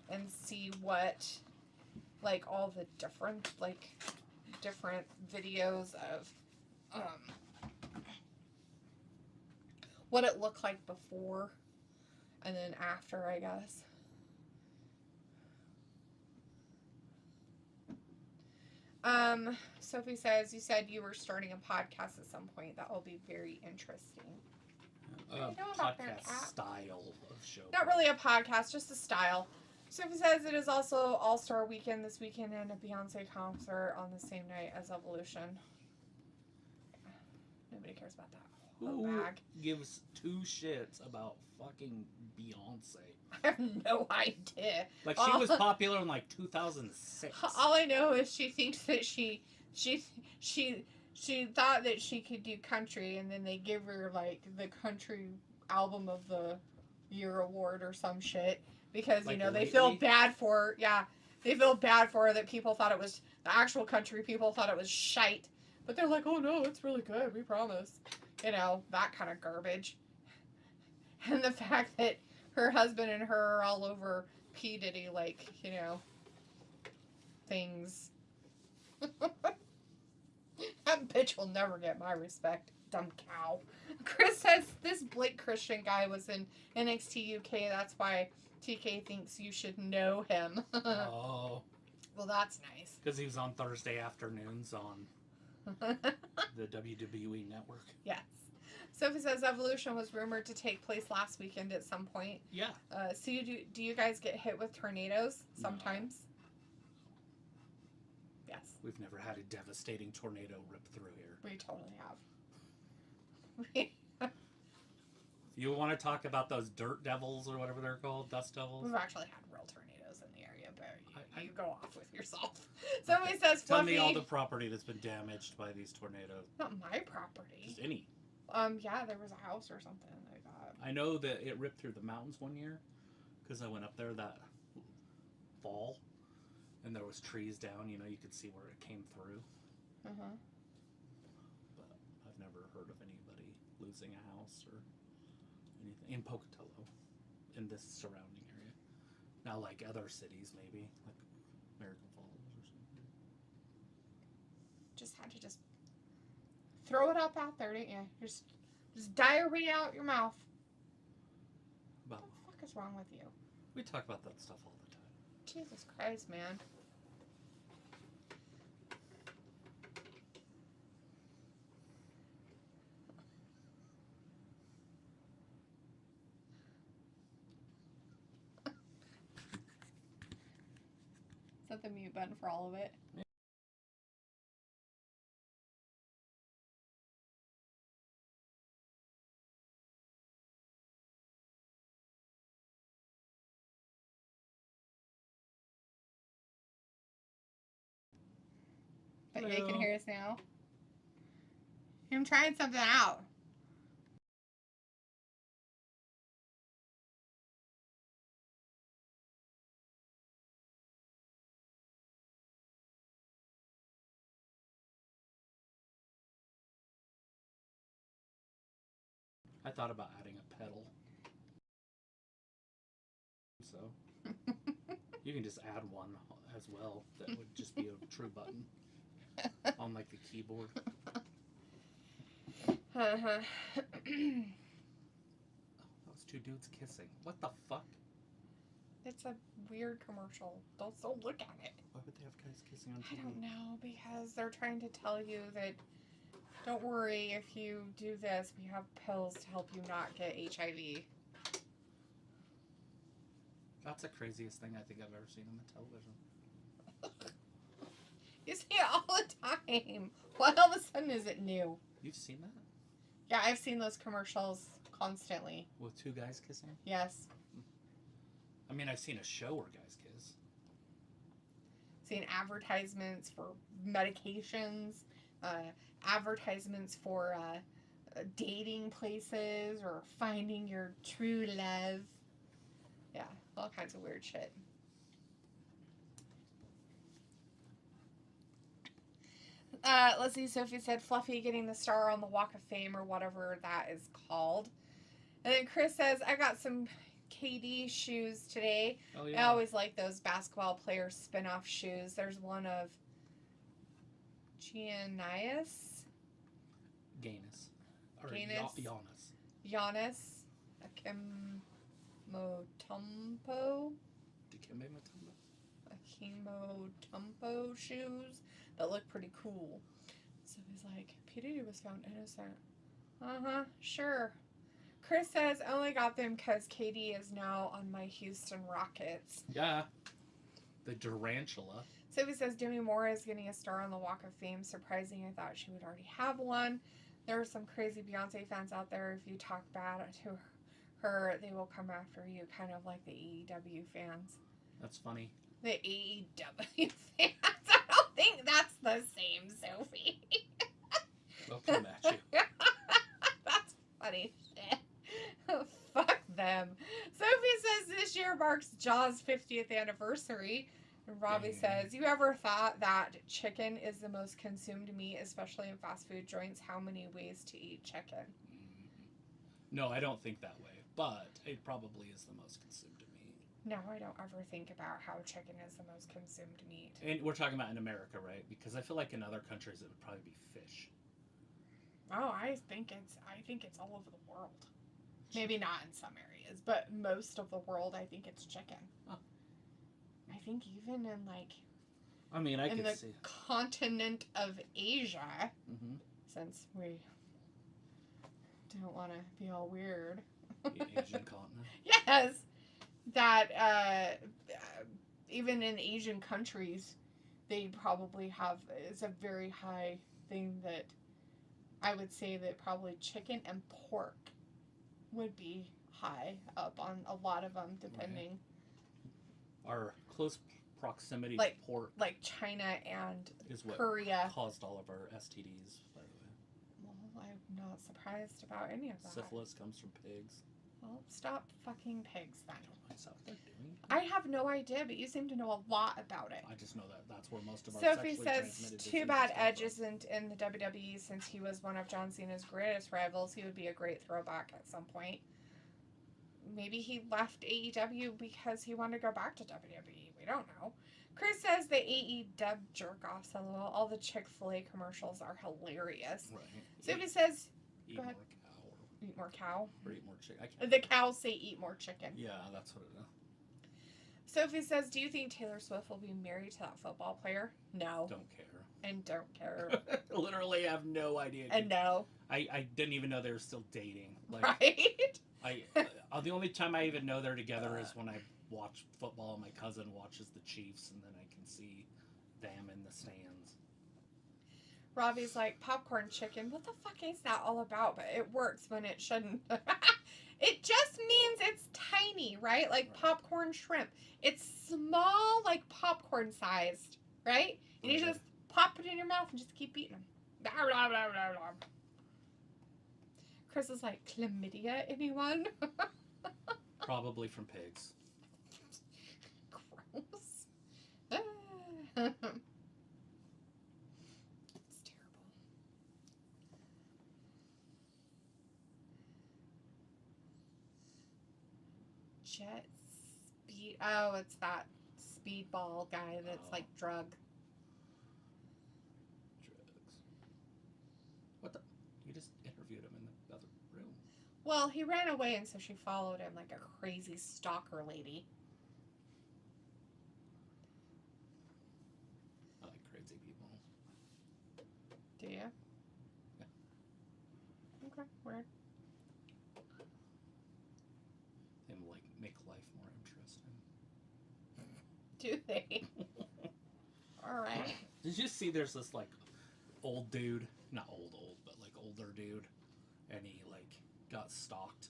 and see what, like, all the different videos of, what it looked like before and then after, I guess. Sophie says, you said you were starting a podcast at some point. That will be very interesting.
Podcast style of show.
Not really a podcast, just a style. Sophie says it is also All-Star Weekend this weekend and a Beyonce concert on the same night as Evolution. Yeah. Nobody cares about that.
Who gives two shits about fucking Beyonce?
I have no idea.
Like, she was popular in, like, 2006.
All I know is she thinks that she thought that she could do country, and then they give her, like, the country album of the year award or some shit. Because, like, you know, they feel bad for her. Yeah, they feel bad for her that people thought it was, the actual country people thought it was shite. But they're like, oh no, it's really good, we promise. You know, that kind of garbage. And the fact that her husband and her are all over P. Diddy, like, you know, things. That bitch will never get my respect. Dumb cow. Chris says this Blake Christian guy was in NXT UK. That's why TK thinks you should know him.
Oh.
Well, that's nice.
Because he was on Thursday afternoons on the WWE Network.
Yes. Sophie says Evolution was rumored to take place last weekend at some point.
Yeah.
So do you guys get hit with tornadoes sometimes? No. Yes.
We've never had a devastating tornado rip through here.
We totally have.
You want to talk about those dirt devils or whatever they're called, dust devils?
We've actually had real tornadoes in the area, but you go off with yourself. Somebody says Fluffy.
Tell me all the property that's been damaged by these tornadoes.
Not my property.
Just any.
Yeah, there was a house or something I got.
I know that it ripped through the mountains one year because I went up there that fall and there was trees down. You know, you could see where it came through.
Uh-huh.
But I've never heard of anybody losing a house or anything in Pocatello, in this surrounding area. Now, like other cities, maybe like American Falls or something.
Just had to throw it up out there, didn't you? Just diarrhea out your mouth.
About
what the fuck is wrong with you?
We talk about that stuff all the time.
Jesus Christ, man. Is that the mute button for all of it?
Yeah.
But they can hear us now. I'm trying something out.
I thought about adding a pedal. So you can just add one as well. That would just be a true button on like the keyboard.
Uh-huh.
Oh, those two dudes kissing. What the fuck?
It's a weird commercial. Don't look at it.
Why would they have guys kissing on TV?
I don't know, because they're trying to tell you that don't worry, if you do this, we have pills to help you not get HIV.
That's the craziest thing I think I've ever seen on the television.
You see it all the time. Why all of a sudden is it new?
You've seen that?
Yeah, I've seen those commercials constantly.
With two guys kissing?
Yes.
I mean, I've seen a show where guys kiss.
Seen advertisements for medications, advertisements for dating places or finding your true love. Yeah, all kinds of weird shit. Let's see, Sophie said Fluffy getting the star on the Walk of Fame or whatever that is called. And then Chris says, I got some KD shoes today.
Oh, yeah.
I always like those basketball player spin-off shoes. There's one of Giannis.
Gainus. Or
Gainus.
Giannis.
Giannis Akimotumpo.
Dikembe Mutombo?
Akimotumpo shoes that look pretty cool. So he's like, P. Diddy was found innocent. Uh-huh, sure. Chris says, only got them because Katie is now on my Houston Rockets.
Yeah. The Durantula.
Sophie says, Demi Moore is getting a star on the Walk of Fame. Surprising, I thought she would already have one. There are some crazy Beyonce fans out there. If you talk bad to her, they will come after you, kind of like the AEW fans.
That's funny.
The AEW fans? I don't think that's the same, Sophie.
They'll come at you.
That's funny shit. Fuck them. Sophie says this year marks Jaws' 50th anniversary. And Robbie says, you ever thought that chicken is the most consumed meat, especially in fast food joints? How many ways to eat chicken?
No, I don't think that way. But it probably is the most consumed meat.
No, I don't ever think about how chicken is the most consumed meat.
And we're talking about in America, right? Because I feel like in other countries it would probably be fish.
Oh, I think it's all over the world. Maybe not in some areas, but most of the world, I think it's chicken.
Huh.
I think even in like,
I mean, I
in
could
the
see.
continent of Asia,
Mm-hmm.
since we don't want to be all weird.
The Asian continent.
Yes, that even in Asian countries, they probably have, it's a very high thing that I would say that probably chicken and pork would be high up on a lot of them, depending.
Right. Our close proximity
Like-
to pork
Like China and
is what
Korea.
caused all of our STDs, by the way.
Well, I'm not surprised about any of that.
Syphilis comes from pigs.
Well, stop fucking pigs then.
That's what they're doing.
I have no idea, but you seem to know a lot about it.
I just know that that's where most of our
Sophie
sexually
says,
transmitted
too
diseases
bad
come
Edge
from.
isn't in the WWE since he was one of John Cena's greatest rivals. He would be a great throwback at some point. Maybe he left AEW because he wanted to go back to WWE. We don't know. Chris says the AEW jerk-offs, lol. All the Chick-fil-A commercials are hilarious.
Right.
Sophie says,
Eat
go
more
ahead.
cow
eat more cow.
or eat more chicken. I can't.
The cows say eat more chicken.
Yeah, that's what it is.
Sophie says, do you think Taylor Swift will be married to that football player? No.
Don't care.
And don't care.
Literally have no idea.
And no.
I didn't even know they were still dating. Like,
Right?
the only time I even know they're together is when I watch football and my cousin watches the Chiefs, and then I can see them in the stands.
Robbie's like, popcorn chicken. What the fuck is that all about? But it works when it shouldn't. It just means it's tiny, right? Like popcorn shrimp. It's small, like popcorn sized, right? And you just pop it in your mouth and just keep eating them. Blah, blah, blah, blah, blah. Chris is like, chlamydia, anyone?
Probably from pigs.
Gross. It's terrible. Jet speed. Oh, it's that speedball guy that's like drug.
Drugs. What the? You just interviewed him in the other room.
Well, he ran away, and so she followed him like a crazy stalker lady.
I like crazy people.
Do you?
Yeah.
Okay, weird.
They like make life more interesting.
Do they? All right.
Did you see there's this like old dude, not old, but like older dude, and he like got stalked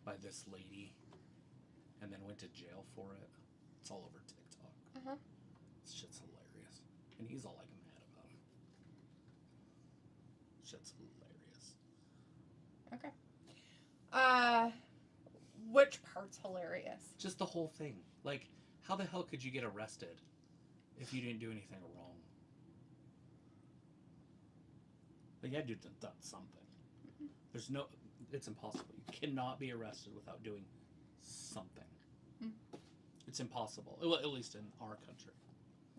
by this lady and then went to jail for it. It's all over TikTok.
Uh-huh.
This shit's hilarious. And he's all like mad about it. Shit's hilarious.
Okay. Which part's hilarious?
Just the whole thing. Like, how the hell could you get arrested if you didn't do anything wrong? Like, you had to have done something. There's no... It's impossible. You cannot be arrested without doing something.
Mm.
It's impossible. Well, at least in our country.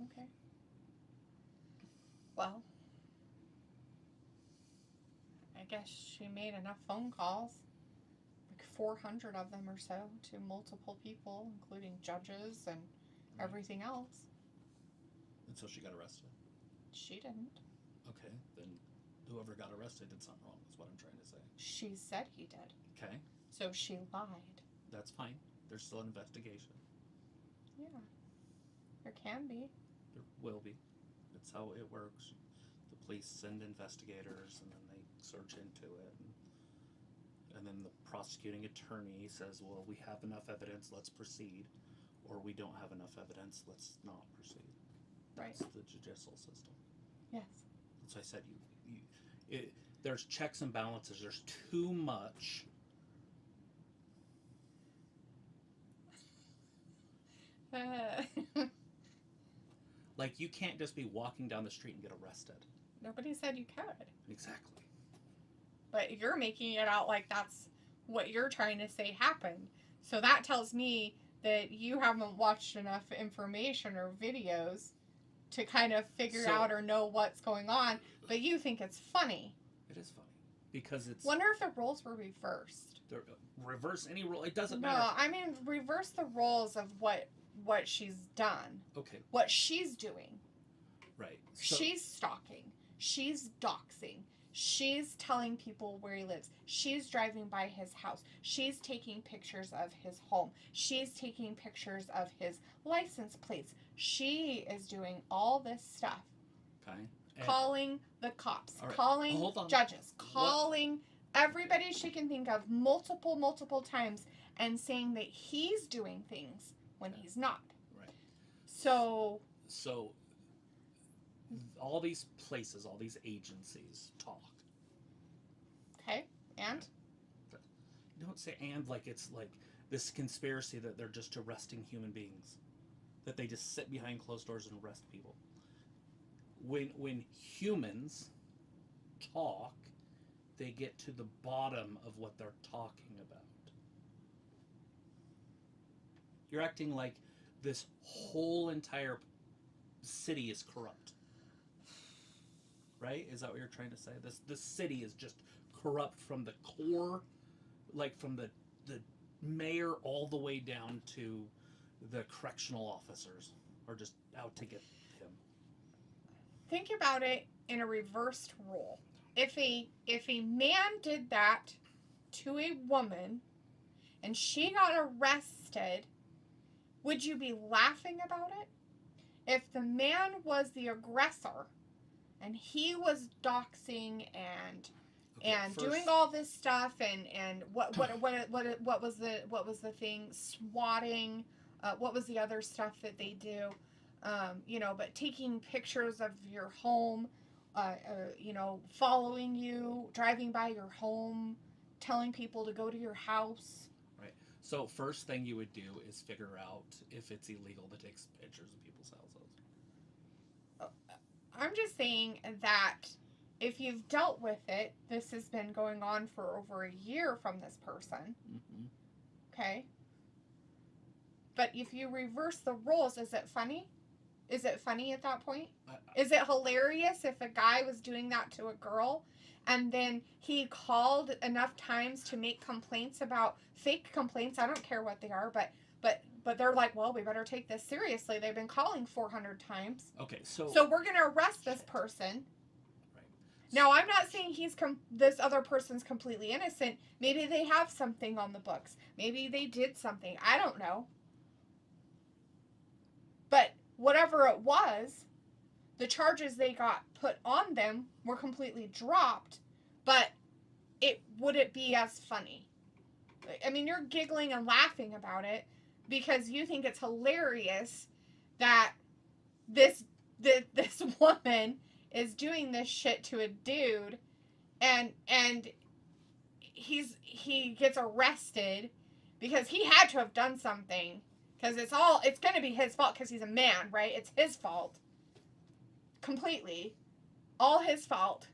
Okay. Well, I guess she made enough phone calls. 400 of them or so to multiple people, including judges and everything else.
And so she got arrested?
She didn't.
Okay, then whoever got arrested did something wrong, is what I'm trying to say.
She said he did.
Okay.
So she lied.
That's fine. There's still an investigation.
Yeah. There can be.
There will be. That's how it works. The police send investigators, and then they search into it. And then the prosecuting attorney says, well, we have enough evidence, let's proceed. Or we don't have enough evidence, let's not proceed. That's the judicial system.
Yes.
That's why I said there's checks and balances. There's too much. Like, you can't just be walking down the street and get arrested.
Nobody said you could.
Exactly.
But you're making it out like that's what you're trying to say happened. So that tells me that you haven't watched enough information or videos to kind of figure out or know what's going on. But you think it's funny.
It is funny. Because it's...
Wonder if the roles were reversed.
Reverse any role. It doesn't matter.
No, I mean reverse the roles of what she's done.
Okay.
What she's doing.
Right. So,
she's stalking. She's doxing. She's telling people where he lives. She's driving by his house. She's taking pictures of his home. She's taking pictures of his license plates. She is doing all this stuff.
Okay.
Calling the cops.
Right.
Calling judges. Calling everybody she can think of multiple times and saying that he's doing things when he's not.
Right.
So
all these places, all these agencies talk.
Okay, and?
You don't say and like it's like this conspiracy that they're just arresting human beings. That they just sit behind closed doors and arrest people. When humans talk, they get to the bottom of what they're talking about. You're acting like this whole entire city is corrupt. Right? Is that what you're trying to say? This city is just corrupt from the core, like from the mayor all the way down to the correctional officers are just out to get him.
Think about it in a reversed role. If a man did that to a woman and she got arrested, would you be laughing about it? If the man was the aggressor and he was doxing and doing all this stuff and what was the thing, swatting, what was the other stuff that they do, but taking pictures of your home, following you, driving by your home, telling people to go to your house.
Right. So first thing you would do is figure out if it's illegal to take pictures of people's houses.
I'm just saying that if you've dealt with it, this has been going on for over a year from this person. Mm-hmm. Okay? But if you reverse the roles, is it funny? Is it funny at that point? Is it hilarious if a guy was doing that to a girl and then he called enough times to make complaints about fake complaints? I don't care what they are, but they're like, well, we better take this seriously. They've been calling 400 times.
Okay, so
we're going to arrest this person.
Right.
Now, I'm not saying this other person's completely innocent. Maybe they have something on the books. Maybe they did something. I don't know. But whatever it was, the charges they got put on them were completely dropped. But would it be as funny? I mean, you're giggling and laughing about it because you think it's hilarious that this woman is doing this shit to a dude and he gets arrested because he had to have done something, because it's going to be his fault because he's a man, right? It's his fault completely, all his fault.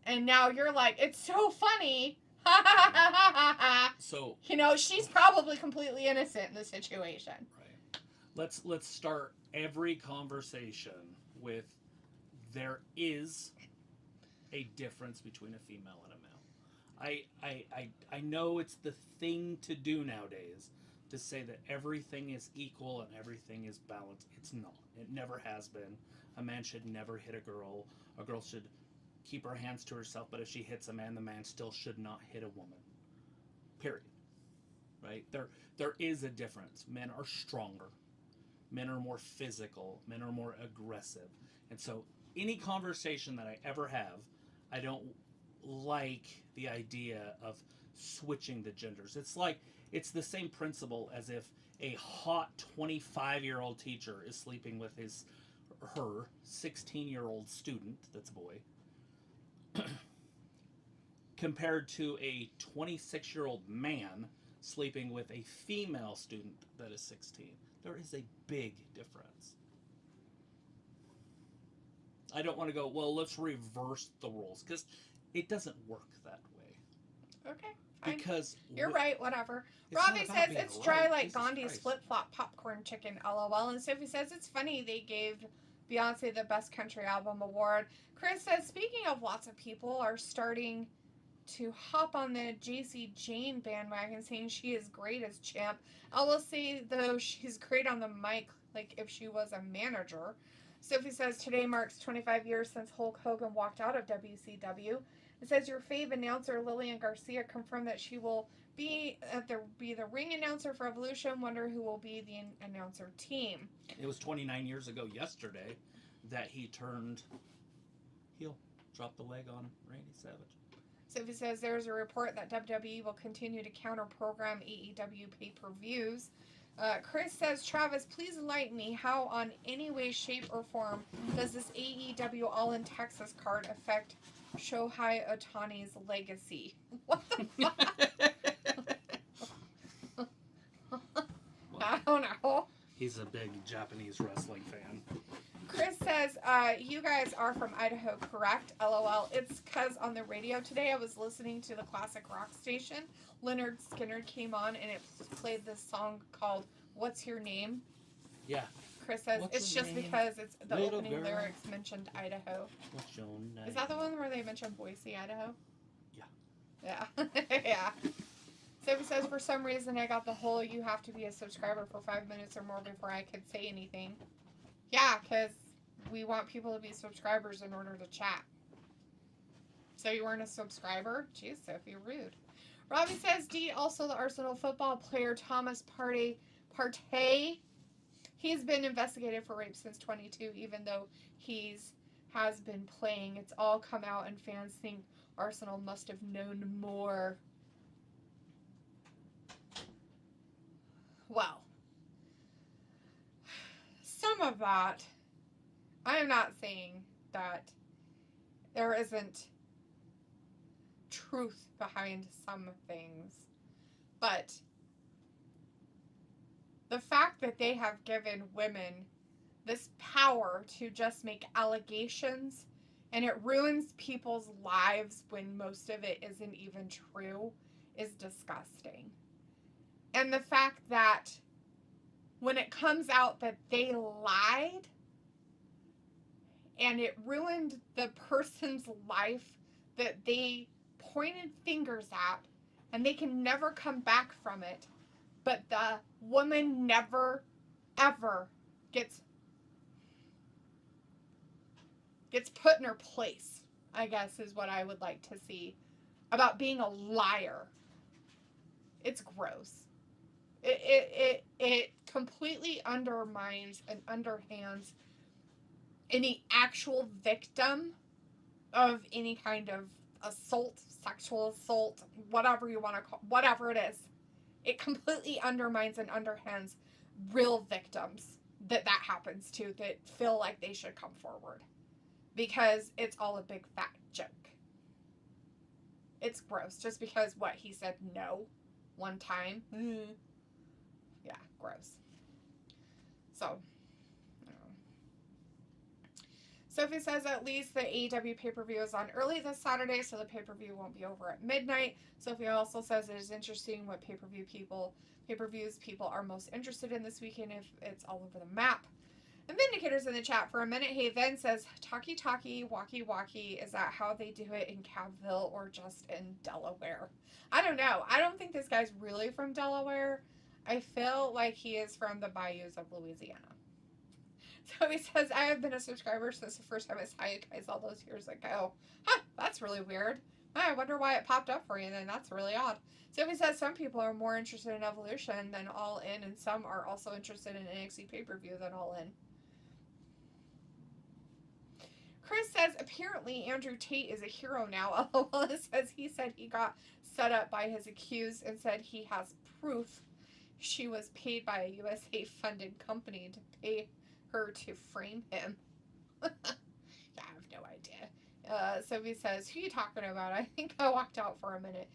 And now you're like, it's so funny. Ha ha ha ha ha ha.
So
she's probably completely innocent in the situation.
Right. Let's start every conversation with there is a difference between a female and a male. I know it's the thing to do nowadays to say that everything is equal and everything is balanced. It's not. It never has been. A man should never hit a girl. A girl should keep her hands to herself, but if she hits a man, the man still should not hit a woman. Period. Right? There is a difference. Men are stronger. Men are more physical. Men are more aggressive. And so any conversation that I ever have, I don't like the idea of switching the genders. It's the same principle as if a hot 25-year-old teacher is sleeping with her 16-year-old student, that's a boy, compared to a 26-year-old man sleeping with a female student that is 16. There is a big difference. I don't want to go, well, let's reverse the rules, because it doesn't work that way.
Okay. Fine.
Because
you're right, whatever. Robbie says it's dry like Gandhi's flip-flop popcorn chicken, LOL. And Sophie says it's funny they gave Beyonce the Best Country Album Award. Chris says, speaking of lots of people are starting to hop on the JC Jane bandwagon saying she is great as champ. I will say, though, she's great on the mic, like if she was a manager. Sophie says, today marks 25 years since Hulk Hogan walked out of WCW. It says, your fave announcer, Lillian Garcia, confirmed that she will be the ring announcer for Evolution. Wonder who will be the announcer team.
It was 29 years ago yesterday that he turned heel, dropped the leg on Randy Savage.
Sophie says, there's a report that WWE will continue to counter-program AEW pay-per-views. Chris says, Travis, please enlighten me. How, on any way, shape, or form, does this AEW All in Texas card affect Shohei Ohtani's legacy? What the fuck? I don't know.
He's a big Japanese wrestling fan.
Chris says, you guys are from Idaho, correct? LOL. It's because on the radio today I was listening to the classic rock station. Leonard Skinner came on and it played this song called What's Your Name?
Yeah.
Chris says,
What's
it's
your
just
name?
because it's the
Little
opening
girl.
lyrics mentioned Idaho.
What's your name?
Is that the one where they mentioned Boise, Idaho?
Yeah.
Yeah. Yeah. Sophie says, for some reason I got the whole you have to be a subscriber for 5 minutes or more before I could say anything. Yeah, because we want people to be subscribers in order to chat. So you weren't a subscriber? Jeez, Sophie, rude. Robbie says, D, also the Arsenal football player Thomas Partey. He's been investigated for rape since 22, even though has been playing. It's all come out, and fans think Arsenal must have known more. Well, some of that, I am not saying that there isn't truth behind some things, but the fact that they have given women this power to just make allegations and it ruins people's lives when most of it isn't even true is disgusting. And the fact that when it comes out that they lied and it ruined the person's life that they pointed fingers at and they can never come back from it, but the woman never, ever gets put in her place, I guess is what I would like to see about being a liar. It's gross. It completely undermines and underhands any actual victim of any kind of assault, sexual assault, whatever you want to call, whatever it is. It completely undermines and underhands real victims that happens to, that feel like they should come forward. Because it's all a big fat joke. It's gross. Just because he said no one time. Yeah, gross. So, Sophie says at least the AEW pay-per-view is on early this Saturday, so the pay-per-view won't be over at midnight. Sophie also says it is interesting what pay-per-views people are most interested in this weekend if it's all over the map. And Vindicator's in the chat for a minute. Hey, Vin says, talkie talkie, walkie walkie. Is that how they do it in Cavville or just in Delaware? I don't know. I don't think this guy's really from Delaware. I feel like he is from the bayous of Louisiana. So he says, I have been a subscriber since the first time I saw you guys all those years ago. Huh, that's really weird. I wonder why it popped up for you then. That's really odd. So he says some people are more interested in Evolution than All In, and some are also interested in NXT pay-per-view than All In. Chris says, apparently Andrew Tate is a hero now. LOL says he said he got set up by his accused and said he has proof she was paid by a USA-funded company to pay her to frame him. Yeah, I have no idea. Sophie says, who are you talking about? I think I walked out for a minute.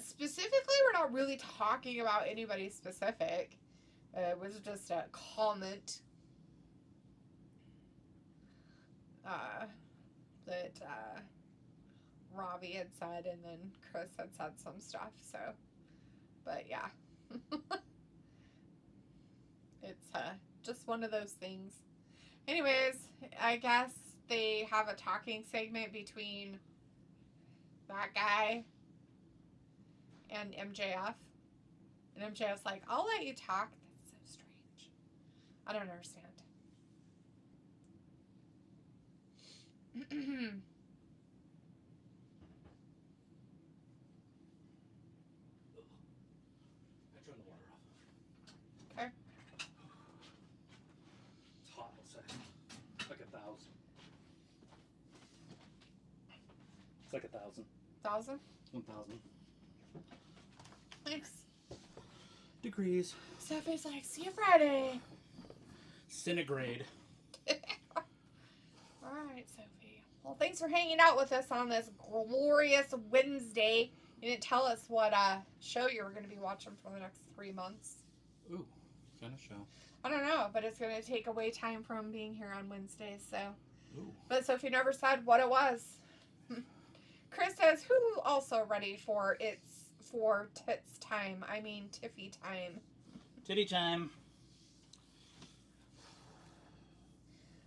Specifically, we're not really talking about anybody specific. It was just a comment that Robbie had said, and then Chris had said some stuff, so, but yeah. It's just one of those things. Anyways, I guess they have a talking segment between that guy and MJF. And MJF's like, I'll let you talk. That's so strange. I don't understand.
I turned the water off.
Okay.
It's hot outside. It's like 1,000. It's like 1,000.
1,000?
1,000
Thanks.
degrees.
Sophie's like, see you Friday.
Centigrade.
Alright, Sophie. Well, thanks for hanging out with us on this glorious Wednesday. You didn't tell us what show you were going to be watching for the next 3 months.
Ooh, kind of show.
I don't know, but it's going to take away time from being here on Wednesdays, so.
Ooh.
But Sophie never said what it was. Chris says, who also ready for tits time? I mean, Tiffy time.
Titty time.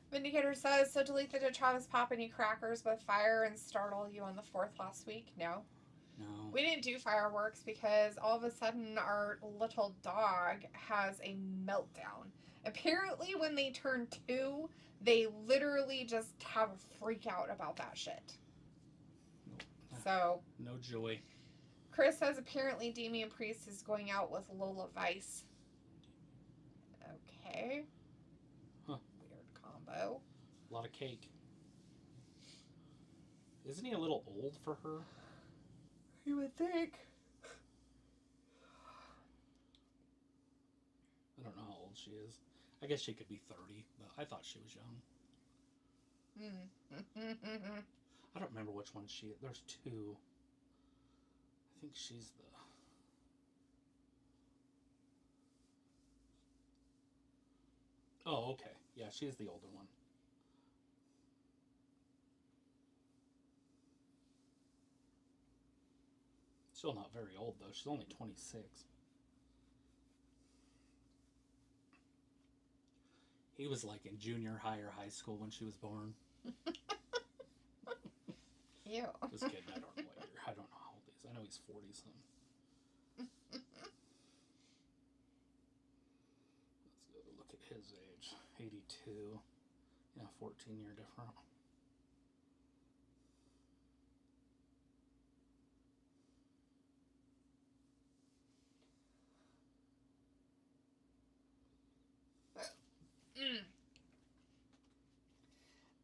Vindicator says, so delete the Travis pop any crackers with fire and startle you on the 4th last week? No.
No.
We didn't do fireworks because all of a sudden our little dog has a meltdown. Apparently when they turn 2, they literally just have a freak out about that shit. So.
No joy.
Chris says apparently Damian Priest is going out with Lola Vice. Okay.
Huh.
Weird combo.
A lot of cake. Isn't he a little old for her?
You would think.
I don't know how old she is. I guess she could be 30, but I thought she was young. I don't remember which one she is. There's 2. I think she's the... Oh, okay. Yeah, she's the older one. Still not very old, though. She's only 26. He was like in junior high or high school when she was born.
Ew.
Just kidding. I don't know what year. I don't know how old he is. I know he's 40-something. Let's go look at his age. 82. Yeah, 14-year different.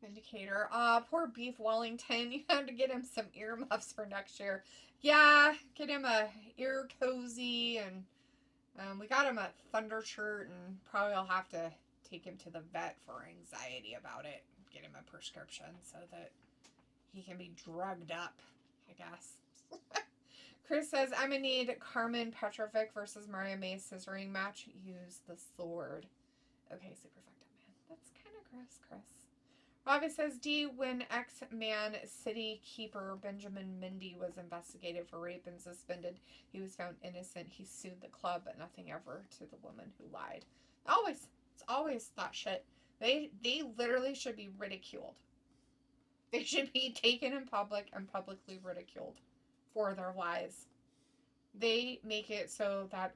Vindicator. Poor Beef Wellington. You had to get him some earmuffs for next year. Yeah, get him a ear cozy, and we got him a Thunder shirt, and probably I'll have to take him to the vet for anxiety about it. Get him a prescription so that he can be drugged up, I guess. Chris says, I'm going to need Carmen Petrovic versus Maria May scissoring match. Use the sword. Okay, Superfecta Man. That's kind of gross, Chris. Robbie says, D, when ex-man city keeper Benjamin Mendy was investigated for rape and suspended, he was found innocent. He sued the club, but nothing ever to the woman who lied. It's always that shit. They literally should be ridiculed. They should be taken in public and publicly ridiculed for their lies. They make it so that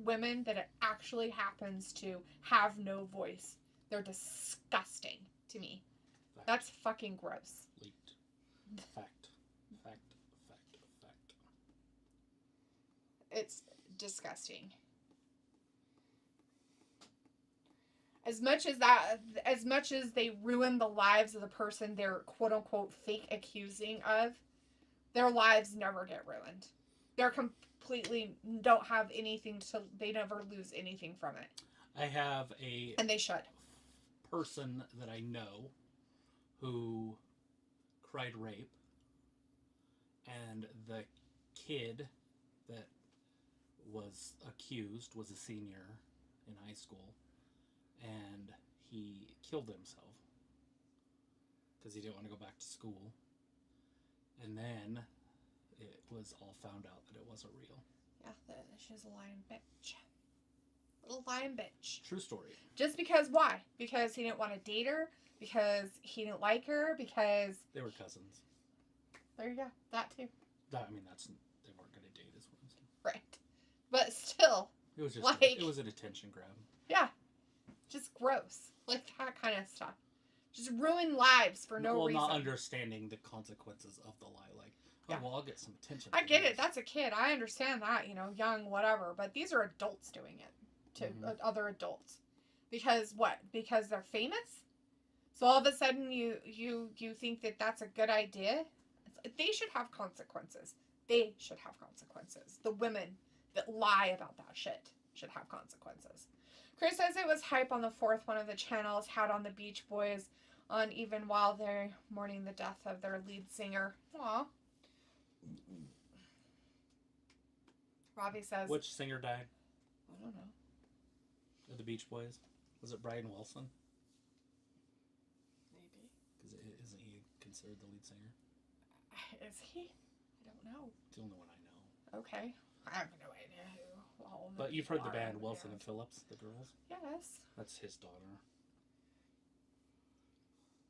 women that it actually happens to have no voice. They're disgusting to me.
Fact.
That's fucking gross.
Leaked. Fact.
It's disgusting. As much as they ruin the lives of the person they're quote unquote fake accusing of, their lives never get ruined. They're completely don't have anything to. They never lose anything from it.
I have
and they should.
Person that I know who cried rape, and the kid that was accused was a senior in high school, and he killed himself because he didn't want to go back to school, and then it was all found out that it wasn't real.
Yeah, she's a lying bitch. Little lying bitch.
True story.
Just because, why? Because he didn't want to date her? Because he didn't like her? Because...
They were cousins.
There you go. That too.
They weren't going to date as well.
Right. But still.
It was just,
like...
it was an attention grab.
Yeah. Just gross. Like that kind of stuff. Just ruin lives for no reason.
Well, not understanding the consequences of the lie. Like, oh, well, I'll get some attention.
I get it. That's a kid. I understand that, young, whatever. But these are adults doing it to other adults. Because what? Because they're famous? So all of a sudden you think that that's a good idea? They should have consequences. They should have consequences. The women that lie about that shit should have consequences. Chris says it was hype on the fourth one of the channels had on the Beach Boys on even while they're mourning the death of their lead singer. Aw. Robbie says...
Which singer died?
I don't know.
Of the Beach Boys? Was it Brian Wilson?
Maybe.
Because isn't he considered the lead singer?
Is he? I don't know.
It's the only one I know.
Okay. I have no idea who.
But you've heard the band Wilson and Phillips, the girls?
Yes.
That's his daughter.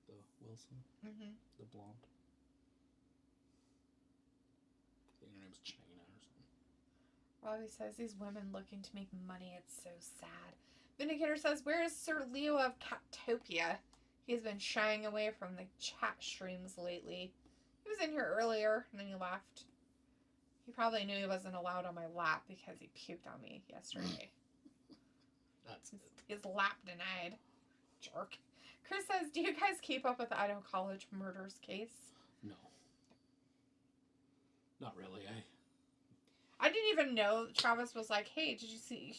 The Wilson?
Mm-hmm.
The blonde. I think her name's China or something.
Robbie says these women looking to make money, it's so sad. Vindicator says, where is Sir Leo of Captopia? He's been shying away from the chat streams lately. He was in here earlier, and then he left. He probably knew he wasn't allowed on my lap because he puked on me yesterday.
That's
his lap denied. Jerk. Chris says, do you guys keep up with the Idaho College murders case?
No. Not really.
I didn't even know. Travis was like, hey, did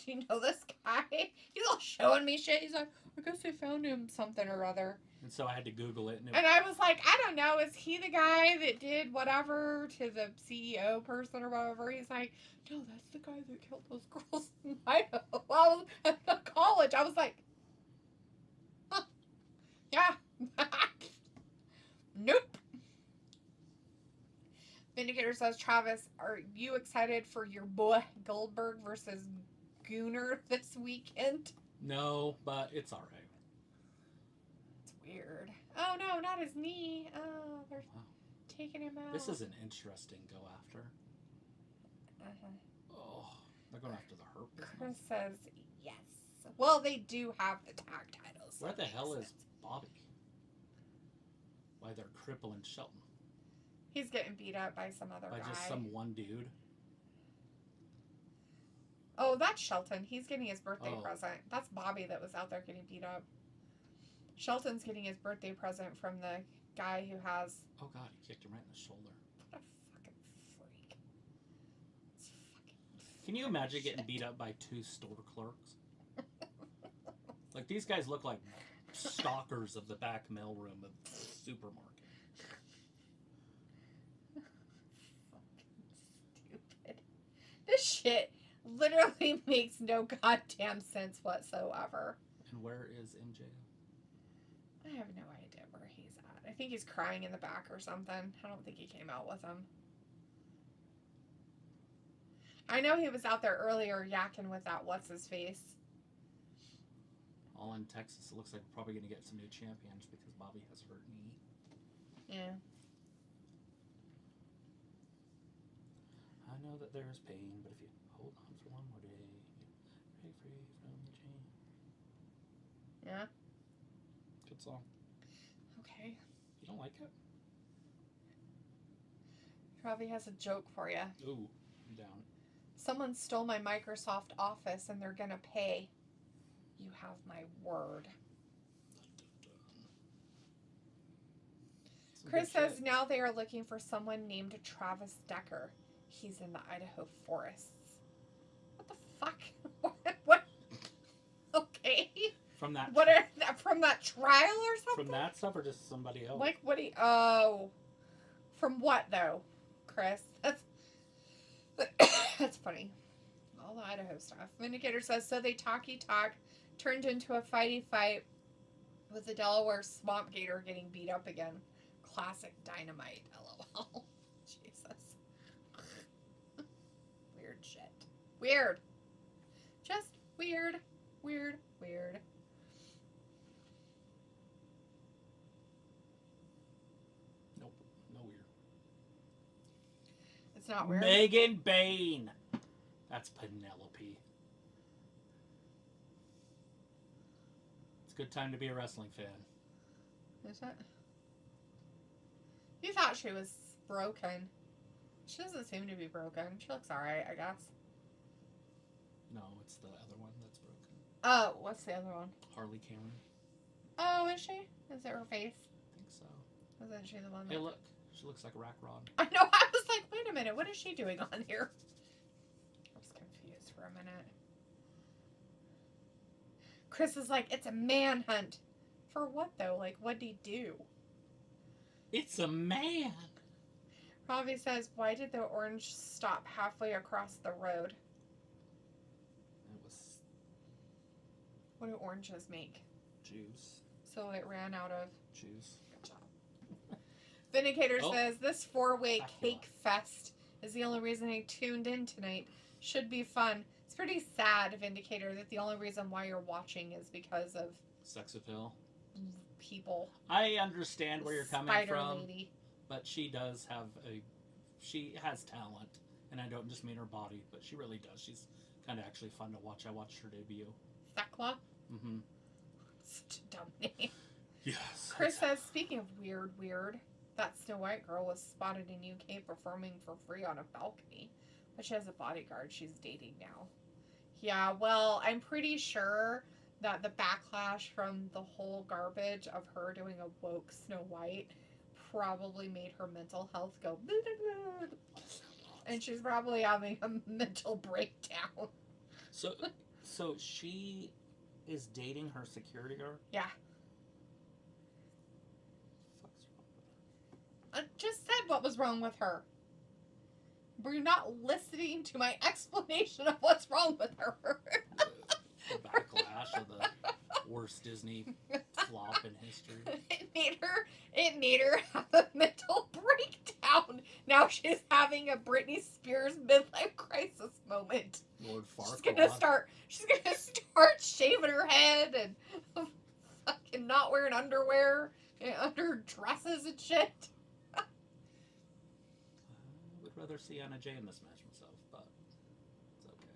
you know this guy? He's all showing me shit. He's like, I guess I found him something or other.
And so I had to Google it.
And I was like, I don't know. Is he the guy that did whatever to the CEO person or whatever? He's like, no, that's the guy that killed those girls in Idaho. Well, at the college. I was like, huh. Yeah. Nope. Vindicator says, Travis, are you excited for your boy Goldberg versus Gooner this weekend?
No, but it's alright.
It's weird. Oh no, not his knee. Oh, they're taking him out.
This is an interesting go after.
Uh-huh.
Oh, they're going after the Hurt Business.
Chris says yes. Well, they do have the tag titles.
Where the hell is Bobby? Why they're crippling Shelton?
He's getting beat up by some other guy.
By just some one dude?
Oh, that's Shelton. He's getting his birthday present. That's Bobby that was out there getting beat up. Shelton's getting his birthday present from the guy who has...
Oh god, he kicked him right in the shoulder.
What a fucking freak. It's fucking...
Can you imagine getting beat up by two store clerks? Like, these guys look like stalkers of the back mailroom of the supermarket.
This shit literally makes no goddamn sense whatsoever.
And where is MJ?
I have no idea where he's at. I think he's crying in the back or something. I don't think he came out with him. I know he was out there earlier yakking with that what's-his-face.
All in Texas, it looks like we're probably going to get some new champions because Bobby has hurt knee.
Yeah.
I know that there is pain, but if you hold on for one more day, you'll break free from the chain.
Yeah.
Good song.
Okay.
You don't like it?
Probably has a joke for you.
Ooh, I'm down.
Someone stole my Microsoft Office and they're gonna pay. You have my word. Chris says now they are looking for someone named Travis Decker. He's in the Idaho forests. What the fuck? What? Okay.
From that.
From that trial or something?
From that stuff or just somebody else?
Like what? Oh. From what though, Chris? That's funny. All the Idaho stuff. Vindicator says so. They talk, turned into a fighty fight with the Delaware swamp gator getting beat up again. Classic Dynamite. LOL. Jesus. Weird shit. Weird. Just weird. Weird. Weird.
Nope. No weird.
It's not weird.
Megan Bain. That's Penelope. It's a good time to be a wrestling fan.
Is it? You thought she was broken. She doesn't seem to be broken. She looks alright, I guess.
No, it's the other one that's broken.
Oh, what's the other one?
Harley Cameron.
Oh, is she? Is it her face?
I think so.
Isn't she the one that...
Hey, look. She looks like a rack rod.
I know, I was like, wait a minute, what is she doing on here? I was confused for a minute. Chris is like, it's a manhunt. For what, though? Like, what'd he do?
It's a man.
Robbie says, why did the orange stop halfway across the road?
It was
What do oranges make?
juice.
So it ran out of...
Juice.
Good job. Vindicator says, this 4-way cake fest is the only reason I tuned in tonight. Should be fun. It's pretty sad, Vindicator, that the only reason why you're watching is because of...
Sex appeal.
People.
I understand where you're coming
Spider
from.
Lady.
But she does have she has talent. And I don't just mean her body, but she really does. She's kind of actually fun to watch. I watched her debut.
Thekla?
Mm-hmm.
Such a dumb name.
Yes.
Chris says, speaking of weird, that Snow White girl was spotted in UK performing for free on a balcony. But she has a bodyguard she's dating now. Yeah, well, I'm pretty sure that the backlash from the whole garbage of her doing a woke Snow White probably made her mental health go blah, blah, blah. And she's probably having a mental breakdown.
So she is dating her security guard?
Yeah.
What's wrong with
I
her?
just said what was wrong with her. Were you not listening to my explanation of what's wrong with her?
The backlash of the worst Disney flop in history.
It made her have a mental breakdown. Now she's having a Britney Spears midlife crisis moment.
Lord Farquaad.
She's gonna start shaving her head and fucking not wearing underwear under dresses and shit.
I would rather see Anna Jay in this match myself, but it's okay.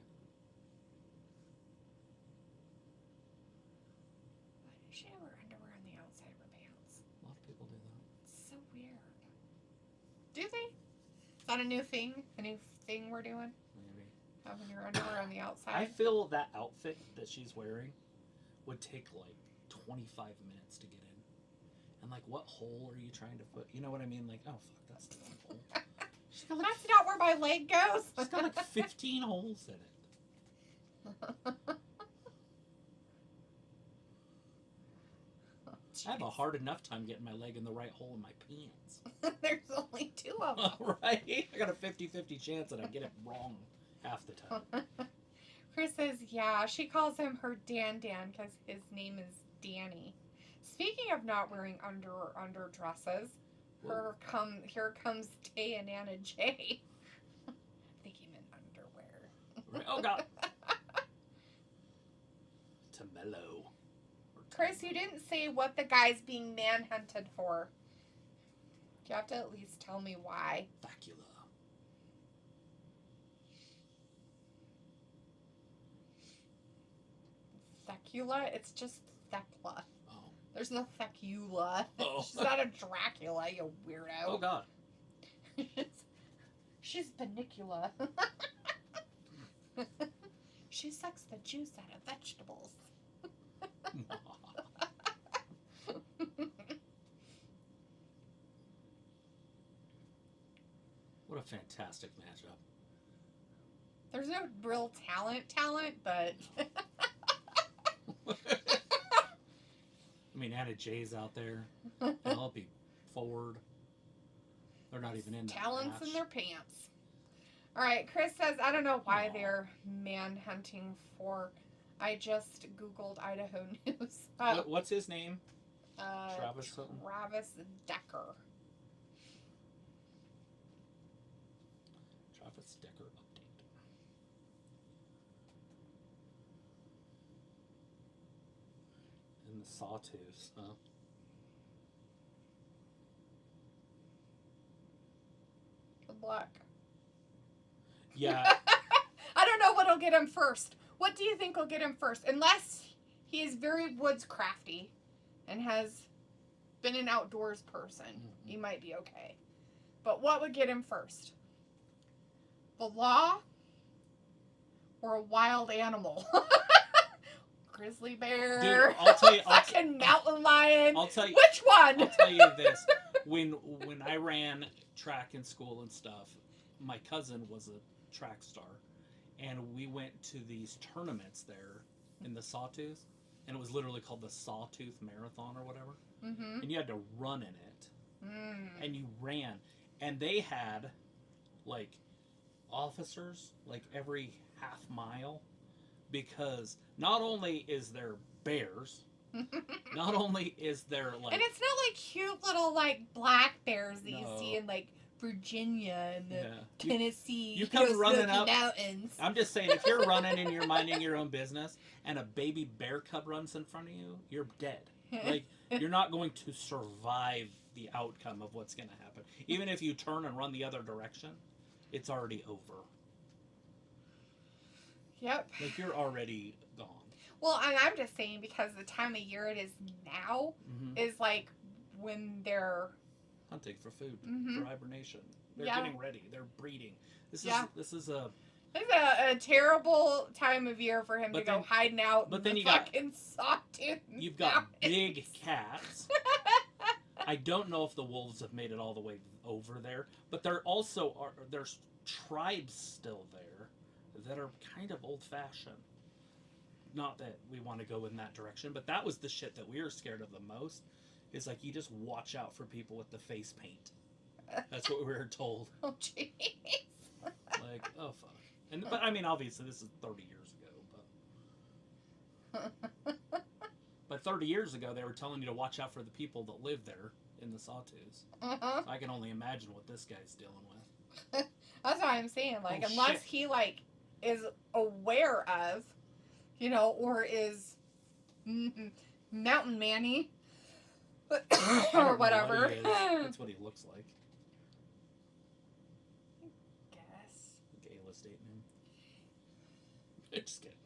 Why does she have her underwear on the outside of her pants?
A lot of people do that.
It's so weird. Do they? Is that a new thing? A new thing we're doing?
Maybe.
Having your underwear on the outside?
I feel that outfit that she's wearing would take like 25 minutes to get in. And like, what hole are you trying to put? You know what I mean? Like, oh fuck, that's the wrong hole. She's got like,
That's not where my leg goes.
she's got like 15 holes in it. I have a hard enough time getting my leg in the right hole in my pants.
There's only 2 of them.
Right? I got a 50-50 chance that I get it wrong half the time.
Chris says, yeah, she calls him her Dan because his name is Danny. Speaking of not wearing under dresses, here comes Tay and Anna J. They came in underwear.
Oh god. To mellow.
Chris, you didn't say what the guy's being manhunted for. You have to at least tell me why.
Facula.
Thecula? It's just Thecla.
Oh.
There's no Thecula.
Oh.
She's not a Dracula, you weirdo.
Oh, God.
She's Panicula. She sucks the juice out of vegetables.
What a fantastic matchup.
There's no real talent, but...
I mean, Anna Jay's out there. Penelope Ford. They're not even in that
Talents
match.
in their pants. All right, Chris says, I don't know why they're manhunting for... I just Googled Idaho News.
What's his name?
Travis
something?
Travis Decker.
Travis Decker update. And the Sawtooths, huh?
Good luck.
Yeah.
I don't know what'll get him first. What do you think will get him first? Unless he is very woods crafty and has been an outdoors person, he might be okay. But what would get him first? The law or a wild animal? Grizzly bear.
Dude, I'll tell you.
Fucking mountain lion.
I'll tell you.
Which one?
I'll tell you this. When I ran track in school and stuff, my cousin was a track star, and we went to these tournaments there in the Sawtooth, and it was literally called the Sawtooth Marathon or whatever.
Mm-hmm.
And you had to run in it, and you ran, and they had like officers like every half mile, because not only is there bears, not only is there like,
and it's not like cute little like black bears that you
No.
see in like Virginia and the
yeah.
Tennessee
you come running
Smoky
up.
Mountains.
I'm just saying, if you're running and you're minding your own business, and a baby bear cub runs in front of you, you're dead. Like, you're not going to survive the outcome of what's going to happen. Even if you turn and run the other direction, it's already over.
Yep.
Like, you're already gone.
Well, and I'm just saying because the time of year it is now is like when they're
hunting for food,
Mhm.
for hibernation. They're
Yeah.
getting ready. They're breeding. This is a
It's a terrible time of year for him
But
to go
then-
hiding out
but
in
then
the
you got-
fucking Sawtooth
you've got
Mountains.
big cats. I don't know if the wolves have made it all the way over there, but there's tribes still there that are kind of old-fashioned. Not that we want to go in that direction, but that was the shit that we were scared of the most. Is like, you just watch out for people with the face paint. That's what we were told.
Oh jeez.
Like, oh fuck. But I mean, obviously this is 30 years ago, but 30 years ago they were telling you to watch out for the people that live there in the Sawtooths. So I can only imagine what this guy's dealing with.
That's what I'm saying. Like,
Oh,
unless
shit.
he like is aware of, or is mountain manny
I don't know
or
what
whatever.
he is. That's what he looks like.
Guess.
Gayla state name. Just kidding.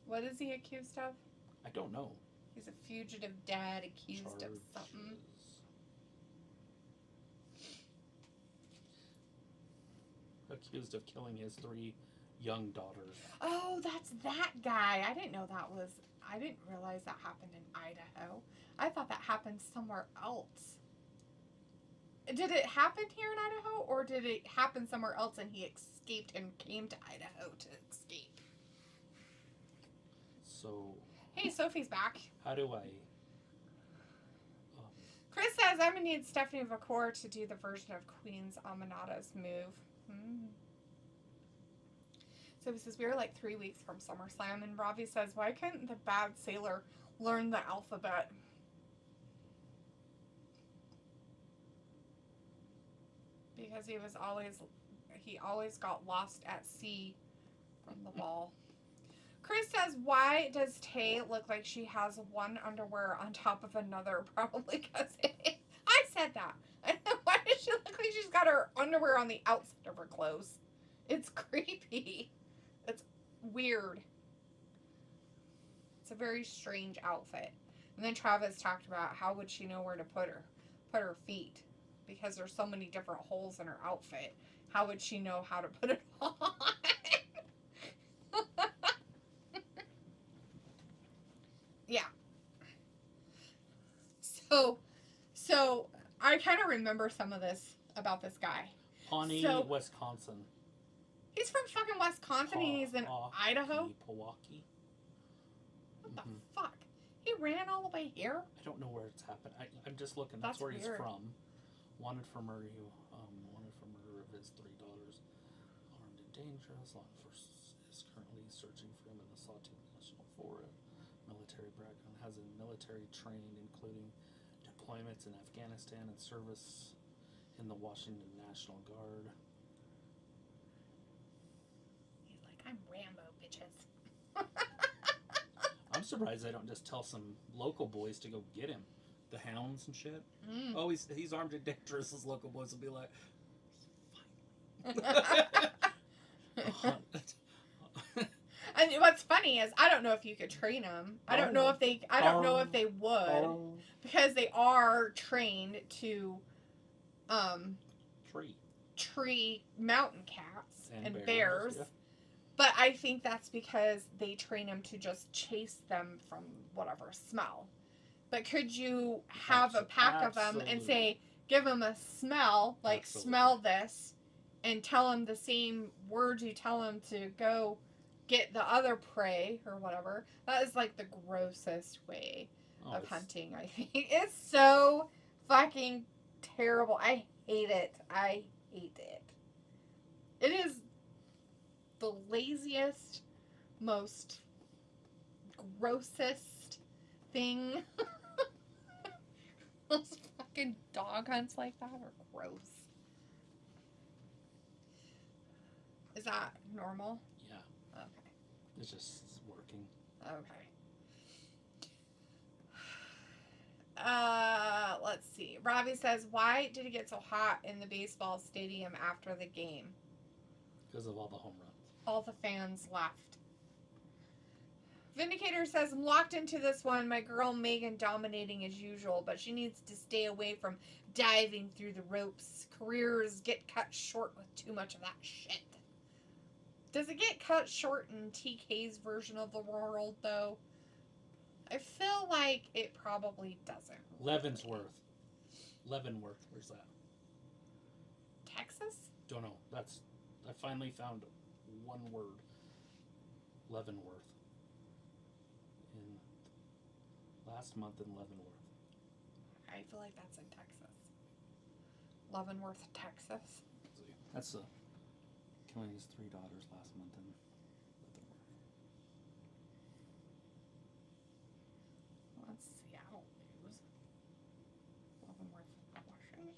What is he accused of?
I don't know.
He's a fugitive dad accused of
Charges.
something.
Accused of killing his 3 young daughters.
Oh, that's that guy. I didn't realize that happened in Idaho. I thought that happened somewhere else. Did it happen here in Idaho, or did it happen somewhere else and he escaped and came to Idaho to escape?
So,
Hey, Sophie's back.
how do I...
Chris says, I'm going to need Stephanie McCord to do the version of Queen's Amanada's move. So he says, we were like 3 weeks from SummerSlam, and Ravi says, why couldn't the bad sailor learn the alphabet? Because he always got lost at sea from the ball. Chris says, why does Tay look like she has one underwear on top of another? Probably because I said that. Why does she look like she's got her underwear on the outside of her clothes? It's creepy. It's weird. It's a very strange outfit. And then Travis talked about how would she know where to put her feet, because there's so many different holes in her outfit. How would she know how to put it on? Yeah. So I kind of remember some of this about this guy.
Pawnee, Wisconsin.
He's from fucking Wisconsin and he's in Idaho?
Milwaukee.
What the fuck? He ran all the way here?
I don't know where it's happened. I'm just looking. That's where weird. He's from. Wanted for murder. Wanted for murder of his 3 daughters. Armed and dangerous. Law enforcement is currently searching for him in the Sawtooth National Forest. Military background. Has a military trained, including deployments in Afghanistan and service in the Washington National Guard.
He's like, I'm Rambo, bitches.
I'm surprised they don't just tell some local boys to go get him. The hounds and shit. Oh, he's armed and dangerous. His local boys will be like,
And what's funny is I don't know if you could train them. I don't know if they would, because they are trained to tree mountain cats and bears. Yeah. But I think that's because they train them to just chase them from whatever smell. But could you have a pack of them and say, give them a smell, like smell this, and tell them the same words you tell them to go get the other prey or whatever? That is like the grossest way of hunting, I think. It's so fucking terrible. I hate it. I hate it. It is the laziest, most grossest thing. Those fucking dog hunts like that are gross. Is that normal?
Yeah.
Okay.
It's just working.
Okay. Let's see. Robbie says, why did it get so hot in the baseball stadium after the game?
Because of all the home runs.
All the fans left. Vindicator says, I'm locked into this one. My girl Megan dominating as usual, but she needs to stay away from diving through the ropes. Careers get cut short with too much of that shit. Does it get cut short in TK's version of the world, though? I feel like it probably doesn't.
Leavenworth. Where's that?
Texas?
Don't know. I finally found one word. Leavenworth. Last month in Leavenworth.
I feel like that's in Texas. Leavenworth, Texas.
That's killing his 3 daughters last month in Leavenworth.
Let's Seattle news. Leavenworth, Washington.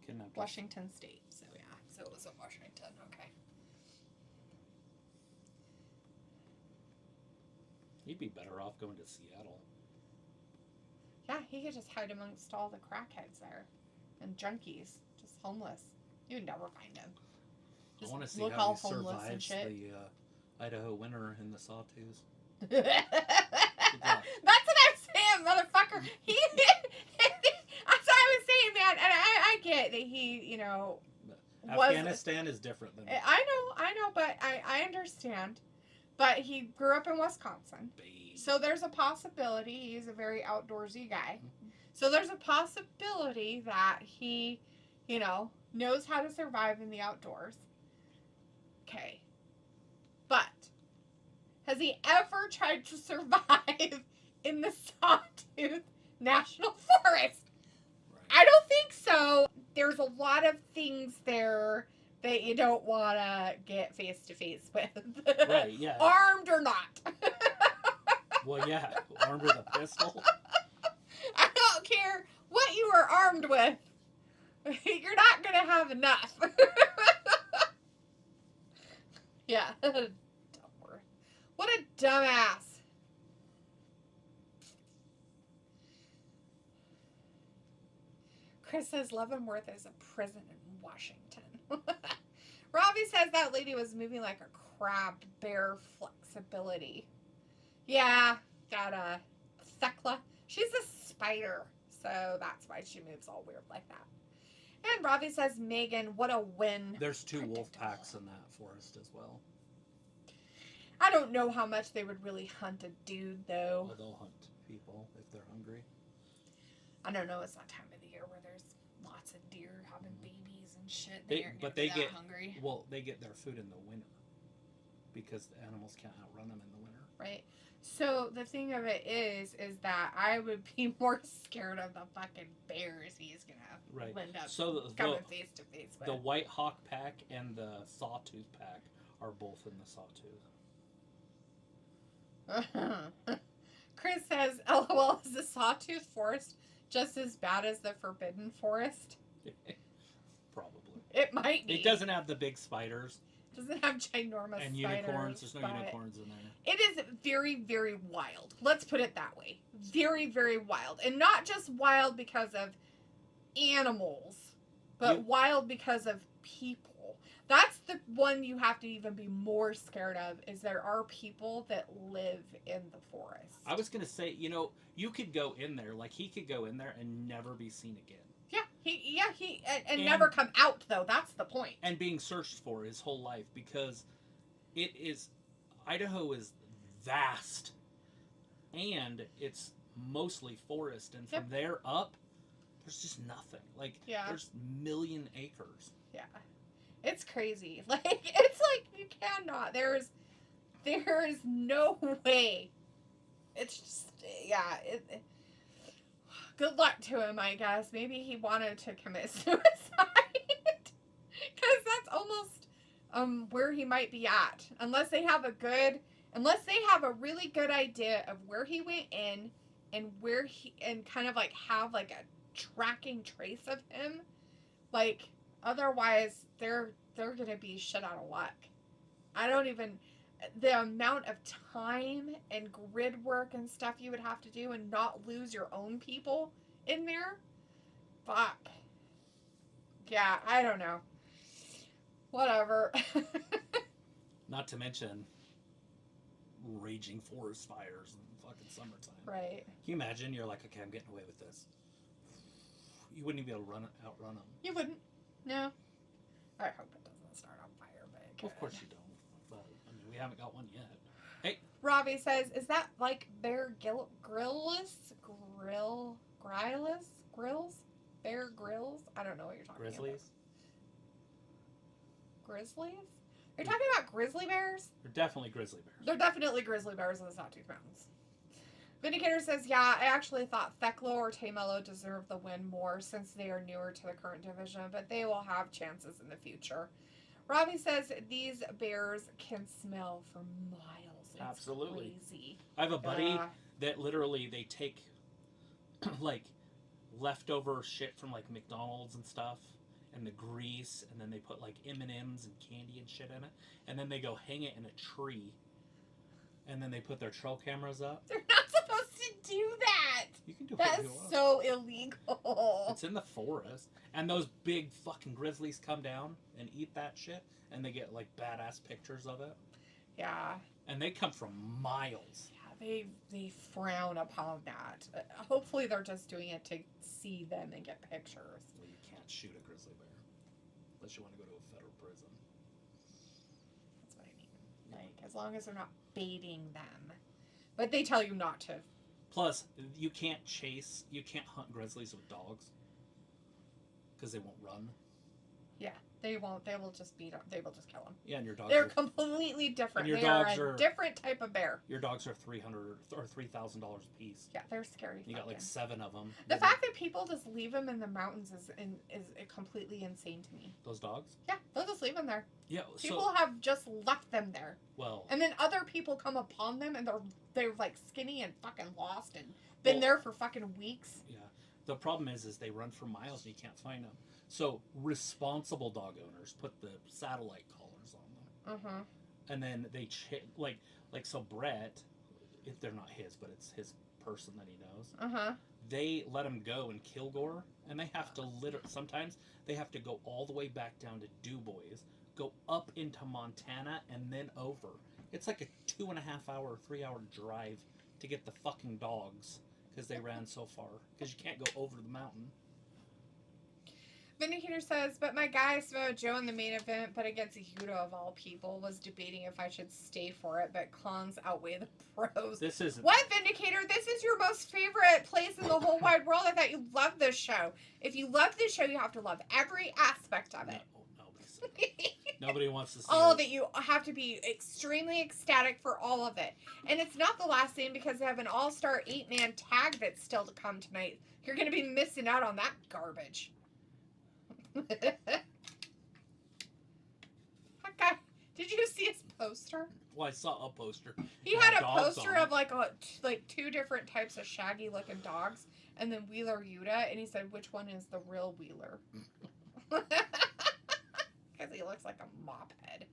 Kidnapped.
Washington State. So yeah. So it was in Washington. Okay.
He'd be better off going to Seattle.
Yeah, he could just hide amongst all the crackheads there. And junkies. Just homeless. You would never find him.
I want to see how he survives the Idaho winter in the Sawtooth.
That's what I'm saying, motherfucker. That's what I was saying, man. And I get that he,
Afghanistan is different than...
I know, but I understand. But he grew up in Wisconsin. So there's a possibility he's a very outdoorsy guy. Mm-hmm. So there's a possibility that he, knows how to survive in the outdoors. Okay. But has he ever tried to survive in the Sawtooth National Forest? Right. I don't think so. There's a lot of things there that you don't want to get face-to-face with.
Right, yeah.
Armed or not.
Well, yeah. Armed with a pistol.
I don't care what you are armed with. You're not gonna have enough. Yeah. What a dumbass. Chris says Leavenworth is a prison in Washington. Robbie says that lady was moving like a crab, bare flexibility. Yeah, that Thecla. She's a spider, so that's why she moves all weird like that. And Robbie says Megan, what a win.
There's 2 wolf packs in that forest as well.
I don't know how much they would really hunt a dude, though.
Well, they'll hunt people if they're hungry.
I don't know. It's that time of the year where there's lots of deer having babies and shit.
They get
hungry.
Well, they get their food in the winter because the animals can't outrun them in the winter.
Right. So the thing of it is that I would be more scared of the fucking bears he's gonna end up coming face to face with.
The White Hawk pack and the Sawtooth pack are both in the Sawtooth.
Chris says, "LOL, is the Sawtooth Forest just as bad as the Forbidden Forest?"
Probably.
It might be.
It doesn't have the big spiders.
It doesn't have ginormous
and
spiders.
Unicorns. There's no unicorns in there.
It is very, very wild. Let's put it that way. Very, very wild. And not just wild because of animals, but wild because of people. That's the one you have to even be more scared of, is there are people that live in the forest.
I was going to say, you could go in there, like he could go in there and never be seen again.
Yeah, he never come out, though. That's the point.
And being searched for his whole life, because Idaho is vast, and it's mostly forest, and from there up, there's just nothing. Like, there's million acres. Yeah.
It's crazy. Like, it's like you cannot. There's no way. It's just, good luck to him, I guess. Maybe he wanted to commit suicide. Because that's almost where he might be at. Unless they have a really good idea of where he went in and kind of like have like a tracking trace of him. Like, otherwise they're gonna be shit out of luck. The amount of time and grid work and stuff you would have to do and not lose your own people in there. Fuck. Yeah, I don't know. Whatever.
Not to mention raging forest fires in fucking summertime.
Right.
Can you imagine? You're like, okay, I'm getting away with this. You wouldn't even be able to outrun them.
You wouldn't. No. I hope it doesn't start on fire, but it could.
Of course you don't. But, I mean, we haven't got one yet. Hey.
Robbie says, is that like Bear Grylls? Bear Grylls? I don't know what you're talking about. Grizzlies? Are you talking about grizzly bears?
They're definitely grizzly bears.
They're definitely grizzly bears in the Sawtooth Mountains. Vindicator says, yeah, I actually thought Thecla or Tamello deserved the win more since they are newer to the current division, but they will have chances in the future. Robbie says these bears can smell for miles. It's
absolutely
crazy.
I have a buddy that literally they take like leftover shit from like McDonald's and stuff and the grease, and then they put like M&Ms and candy and shit in it, and then they go hang it in a tree, and then they put their trail cameras up.
They're not supposed to do that.
You can do
that. That is so illegal.
It's in the forest, and those big fucking grizzlies come down and eat that shit, and they get like badass pictures of it.
Yeah.
And they come from miles.
Yeah, they frown upon that. Hopefully they're just doing it to see them and get pictures.
Well, you can't shoot a grizzly bear unless you want to go to a federal prison.
That's what I mean. Like, as long as they're not baiting them. But they tell you not to.
Plus, you can't hunt grizzlies with dogs because they won't run.
Yeah, they won't. They will just beat them. They will just kill them.
Yeah, and your dogs.
They're completely different. They are a different type of bear.
Your dogs are $300 or $3,000 a piece.
Yeah, they're scary.
You got like 7 of them.
The fact that people just leave them in the mountains is completely insane to me.
Those dogs?
Yeah, they'll just leave them there.
Yeah.
People have just left them there.
Well.
And then other people come upon them and they're like skinny and fucking lost and been there for fucking weeks.
Yeah. The problem is they run for miles and you can't find them. So responsible dog owners put the satellite collars on them, and then they like so Brett, if they're not his, but it's his person that he knows. They let him go in Kilgore, and they have to sometimes they have to go all the way back down to DuBois, go up into Montana, and then over. It's like a 2.5 hour, 3 hour drive to get the fucking dogs because they ran so far. Because you can't go over the mountain.
Vindicator says, but my guy Samoa Joe in the main event, but against Yuta of all people, was debating if I should stay for it, but cons outweigh the pros.
This isn't.
What, Vindicator? This is your most favorite place in the whole wide world. I thought you loved this show. If you love this show, you have to love every aspect of it.
Nobody wants to see
all of it. You have to be extremely ecstatic for all of it. And it's not the last thing because they have an all-star 8-man tag that's still to come tonight. You're going to be missing out on that garbage. That guy, did you see his poster?
Well, I saw a poster.
He had a poster of like 2 different types of shaggy looking dogs, and then Wheeler Yuta, and he said, which one is the real Wheeler? Because he looks like a mop head.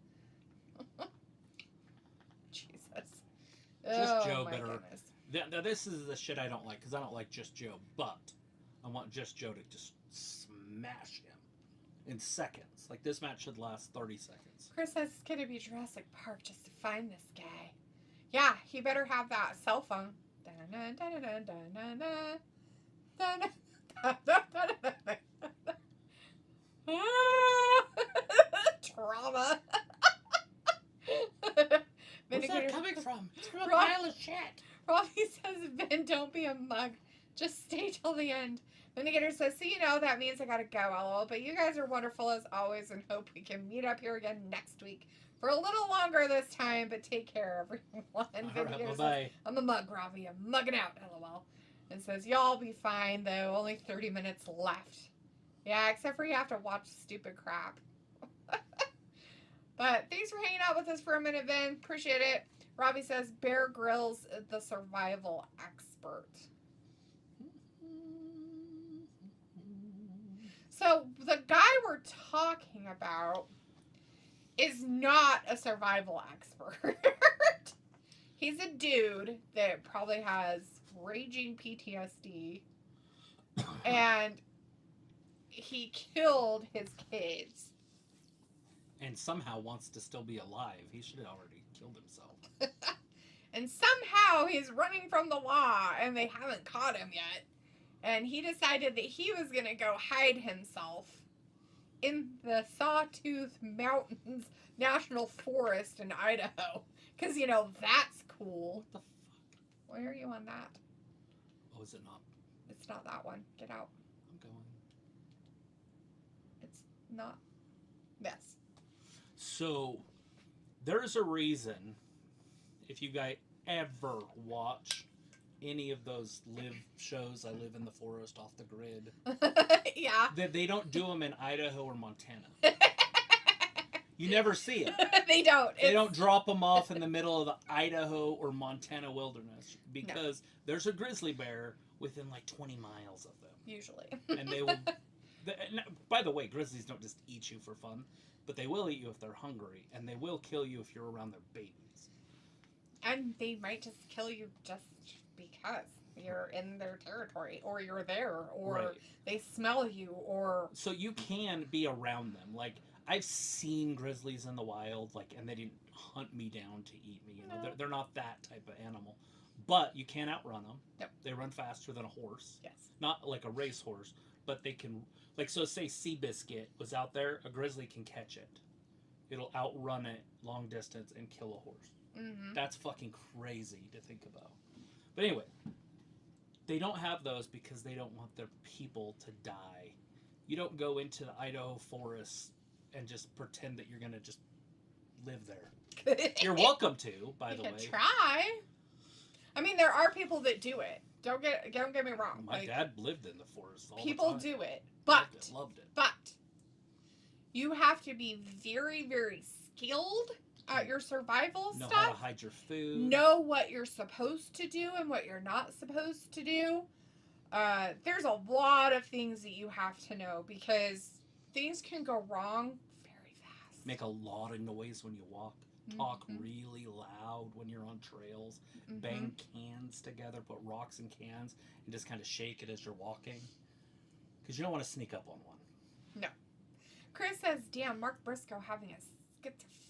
Jesus.
Just Joe
my
better.
Goodness.
Now, this is the shit I don't like, because I don't like Just Joe, but I want Just Joe to just smash him in seconds. Like, this match should last 30 seconds.
Chris says it's going to be Jurassic Park just to find this guy. Yeah, he better have that cell phone. Trauma.
Where's that coming from? It's from a pile of shit.
Robbie says, Ben, don't be a mug. Just stay till the end. Vindicator says, so you know, that means I gotta go, lol. But you guys are wonderful as always and hope we can meet up here again next week for a little longer this time. But take care, everyone.
Right, bye-bye.
I'm a mug, Robbie. I'm mugging out, lol. And says, y'all be fine, though. Only 30 minutes left. Yeah, except for you have to watch stupid crap. But thanks for hanging out with us for a minute, Ben. Appreciate it. Robbie says, Bear Grylls, the survival expert. So the guy we're talking about is not a survival expert. He's a dude that probably has raging PTSD. And he killed his kids.
And somehow wants to still be alive. He should have already killed himself.
And somehow he's running from the law and they haven't caught him yet. And he decided that he was going to go hide himself in the Sawtooth Mountains National Forest in Idaho. Because, you know, that's cool.
What the fuck?
Where are you on that?
Oh, is it not?
It's not that one. Get out.
I'm going.
It's not this.
So, there's a reason, if you guys ever watch any of those live shows, I Live in the Forest, Off the Grid.
Yeah.
They don't do them in Idaho or Montana. You never see it.
They don't.
They don't drop them off in the middle of the Idaho or Montana wilderness because there's a grizzly bear within like 20 miles of them.
Usually.
And they will... by the way, grizzlies don't just eat you for fun, but they will eat you if they're hungry, and they will kill you if you're around their babies.
And they might just kill you just because you're in their territory, or you're there, or they smell you, or...
So you can be around them. Like, I've seen grizzlies in the wild, like, and they didn't hunt me down to eat me. You know, they're not that type of animal. But you can't outrun them.
Nope.
They run faster than a horse.
Yes.
Not like a racehorse, but they can... Like, so say Seabiscuit was out there, a grizzly can catch it. It'll outrun it long distance and kill a horse.
Mm-hmm.
That's fucking crazy to think about. But anyway, they don't have those because they don't want their people to die. You don't go into the Idaho forest and just pretend that you're going to just live there. You're welcome to, by the way.
You can try. I mean, there are people that do it. Don't get me wrong.
My dad lived in the forest all the time.
People do it, but
loved it.
But you have to be very, very skilled at your survival
know
stuff.
How to hide your food.
Know what you're supposed to do and what you're not supposed to do. There's a lot of things that you have to know because things can go wrong very fast.
Make a lot of noise when you walk. Talk really loud when you're on trails. Bang cans together, put rocks in cans, and just kind of shake it as you're walking. Because you don't want to sneak up on one.
No. Chris says, damn, Mark Briscoe having a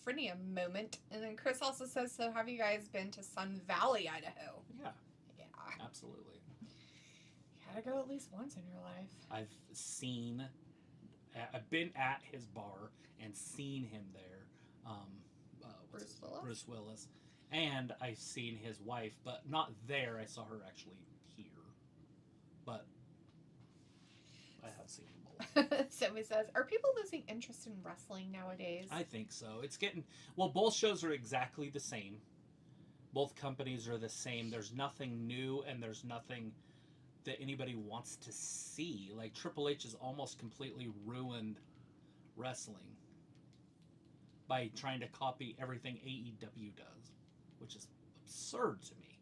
schizophrenia moment. And then Chris also says, so have you guys been to Sun Valley, Idaho?
Yeah.
Yeah.
Absolutely.
You gotta go at least once in your life.
I've been at his bar and seen him there. Bruce Willis. And I've seen his wife, but not there. I saw her actually here. But I have seen them both.
So he says, are people losing interest in wrestling nowadays?
I think so. It's getting... Well, both shows are exactly the same. Both companies are the same. There's nothing new, and there's nothing that anybody wants to see. Like, Triple H has almost completely ruined wrestling by trying to copy everything AEW does, which is absurd to me.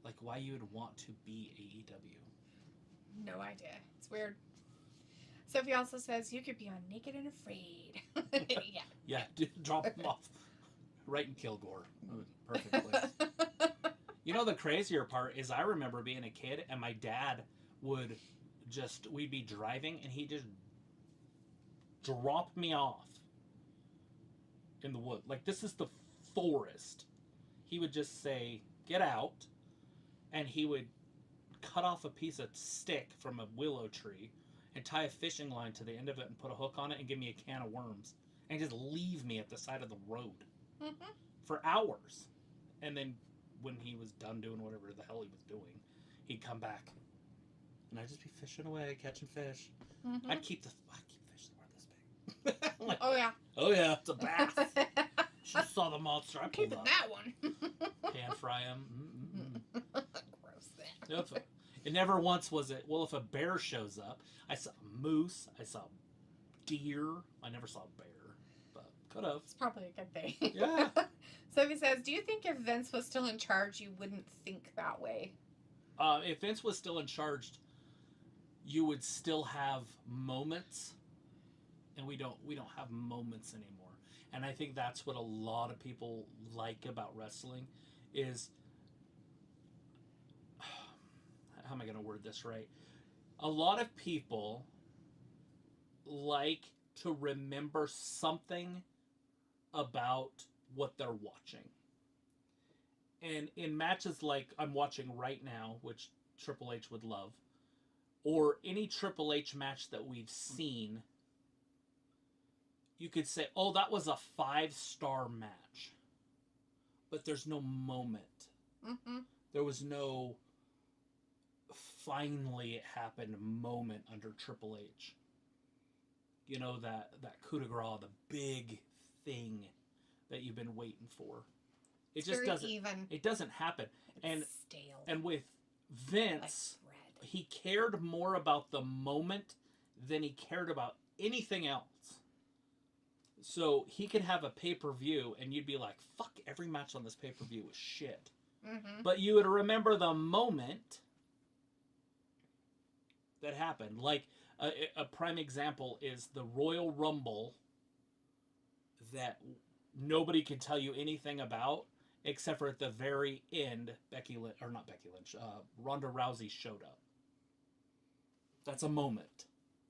Like, why you would want to be AEW?
No idea. It's weird. Sophie also says, you could be on Naked and Afraid. Yeah.
Yeah, drop them off right in Kilgore. Perfect place. You know, the crazier part is I remember being a kid and my dad would we'd be driving and he'd just drop me off in the wood. Like, this is the forest. He would just say, get out, and he would cut off a piece of stick from a willow tree and tie a fishing line to the end of it and put a hook on it and give me a can of worms and just leave me at the side of the road for hours. And then when he was done doing whatever the hell he was doing, he'd come back and I'd just be fishing away, catching fish. I'd keep fish that were this big. I'm like, oh yeah, it's a bass. She saw the monster. I pulled up.
that one.
Pan fry him.
Gross.
It never once was it. Well, if a bear shows up, I saw a moose. I saw deer. I never saw a bear, but could have.
It's probably a good thing.
Yeah.
Sophie says, do you think if Vince was still in charge, you wouldn't think that way?
If Vince was still in charge, you would still have moments, and we don't have moments anymore. And I think that's what a lot of people like about wrestling is, how am I going to word this right? A lot of people like to remember something about what they're watching. And in matches like I'm watching right now, which Triple H would love, or any Triple H match that we've seen, you could say, oh, that was a 5-star match. But there's no moment. There was no finally it happened moment under Triple H. You know, that coup de grace, the big thing that you've been waiting for. It just doesn't even. It doesn't happen.
It's stale.
And with Vince,
like
he cared more about the moment than he cared about anything else. So he could have a pay-per-view and you'd be like, fuck, every match on this pay-per-view was shit. But you would remember the moment that happened. Like, a prime example is the Royal Rumble that nobody could tell you anything about, except for at the very end, Ronda Rousey showed up. That's a moment.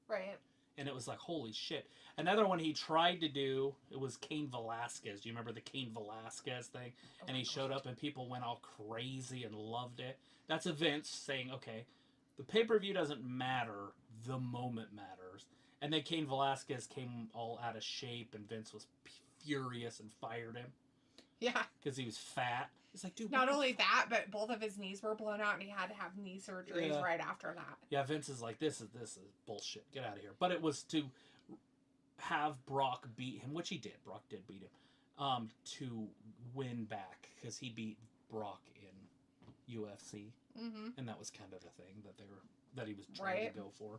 Right.
And it was like, holy shit. Another one he tried to do, it was Cain Velasquez. Do you remember the Cain Velasquez thing? Oh, and he showed up and people went all crazy and loved it. That's a Vince saying, okay, the pay-per-view doesn't matter, the moment matters. And then Cain Velasquez came all out of shape and Vince was furious and fired him.
Yeah.
Because he was fat. It's like, dude.
Not only that, but both of his knees were blown out and he had to have knee surgeries right after that.
Yeah, Vince is like, this is bullshit. Get out of here. But it was to have Brock beat him, which he did. Brock did beat him, to win back because he beat Brock in UFC, and that was kind of the thing that he was trying to go for.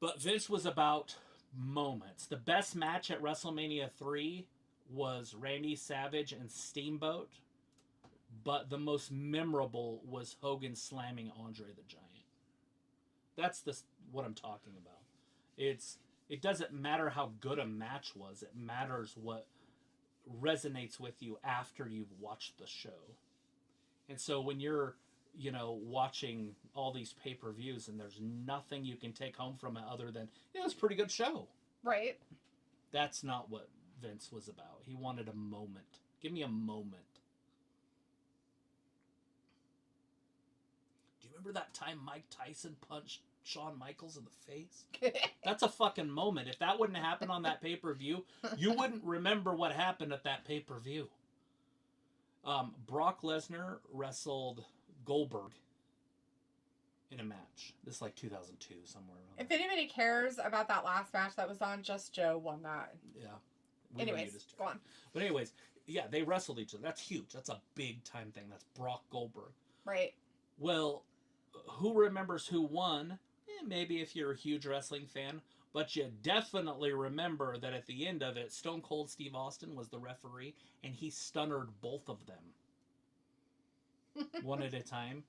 But Vince was about moments. The best match at WrestleMania 3 was Randy Savage and Steamboat but the most memorable was Hogan slamming Andre the Giant. That's what I'm talking about. It doesn't matter how good a match was. It matters what resonates with you after you've watched the show. And so when you're, watching all these pay-per-views and there's nothing you can take home from it other than, it was a pretty good show.
Right.
That's not what Vince was about. He wanted a moment. Give me a moment. Do you remember that time Mike Tyson punched Shawn Michaels in the face? That's a fucking moment. If that wouldn't happen on that pay-per-view, you wouldn't remember what happened at that pay-per-view. Brock Lesnar wrestled Goldberg in a match. This is like 2002, somewhere around
If anybody cares about that last match that was on, Just Joe won that.
Yeah.
Anyways, go on.
But anyways, yeah, they wrestled each other. That's huge. That's a big time thing. That's Brock Goldberg.
Right.
Well, who remembers who won? Maybe if you're a huge wrestling fan, but you definitely remember that at the end of it, Stone Cold Steve Austin was the referee, and he stunnered both of them. One at a time.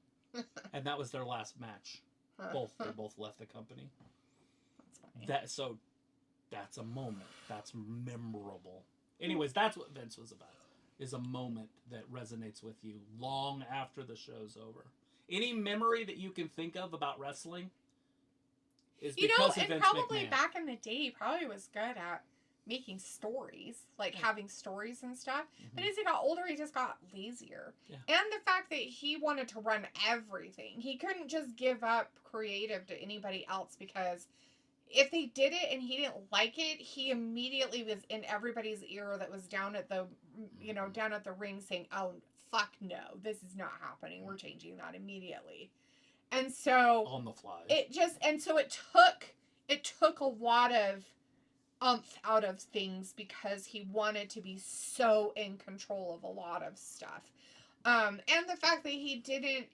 And that was their last match. They both left the company.
That's funny.
That's a moment. That's memorable. Anyways, that's what Vince was about. Is a moment that resonates with you long after the show's over. Any memory that you can think of about wrestling is because of Vince
probably
McMahon.
Back in the day, he probably was good at making stories, like having stories and stuff.
Mm-hmm.
But as he got older, he just got lazier.
Yeah.
And the fact that he wanted to run everything. He couldn't just give up creative to anybody else, because if they did it and he didn't like it, he immediately was in everybody's ear that was down at the, down at the ring saying, "Oh, fuck no, this is not happening. We're changing that immediately." And so
on the fly.
It took a lot of out of things because he wanted to be so in control of a lot of stuff. And the fact that he didn't,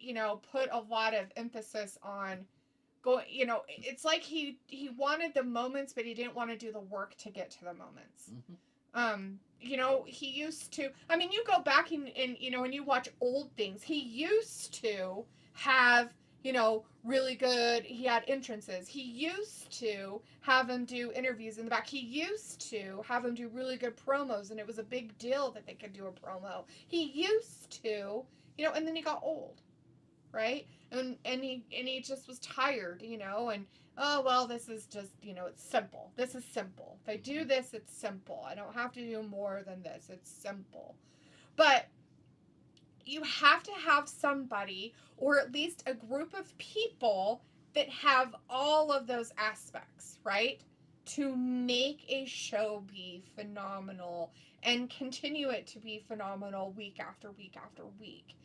put a lot of emphasis on going, it's like he wanted the moments, but he didn't want to do the work to get to the moments.
Mm-hmm.
He used to, you go back and when you watch old things, he used to have, really good, he had entrances. He used to have him do interviews in the back. He used to have him do really good promos, and it was a big deal that they could do a promo. He used to, and then he got old, right? And he just was tired, and, oh, well, this is just, it's simple. This is simple. If I do this, it's simple. I don't have to do more than this. It's simple. But you have to have somebody, or at least a group of people, that have all of those aspects, right? To make a show be phenomenal and continue it to be phenomenal week after week after week.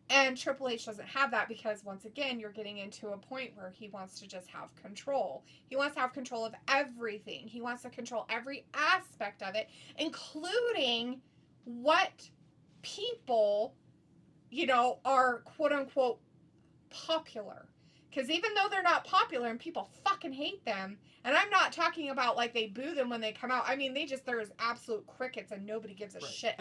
And Triple H doesn't have that because, once again, you're getting into a point where he wants to just have control. He wants to have control of everything. He wants to control every aspect of it, including what people, are quote-unquote popular. Because even though they're not popular and people fucking hate them, and I'm not talking about like they boo them when they come out. There's absolute crickets and nobody gives a shit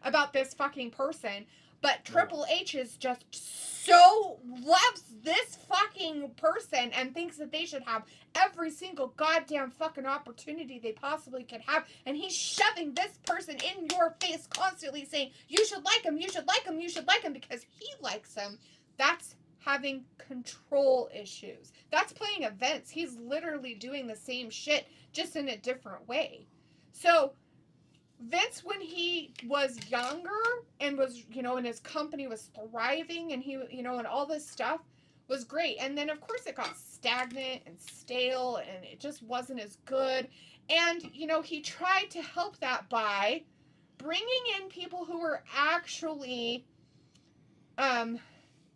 about this fucking person. But Triple H is just so loves this fucking person and thinks that they should have every single goddamn fucking opportunity they possibly could have. And he's shoving this person in your face constantly saying, you should like him, you should like him, you should like him because he likes him. That's having control issues. That's playing events. He's literally doing the same shit, just in a different way. So Vince, when he was younger and was, and his company was thriving and he, and all this stuff was great. And then, of course, it got stagnant and stale and it just wasn't as good. And, he tried to help that by bringing in people who were actually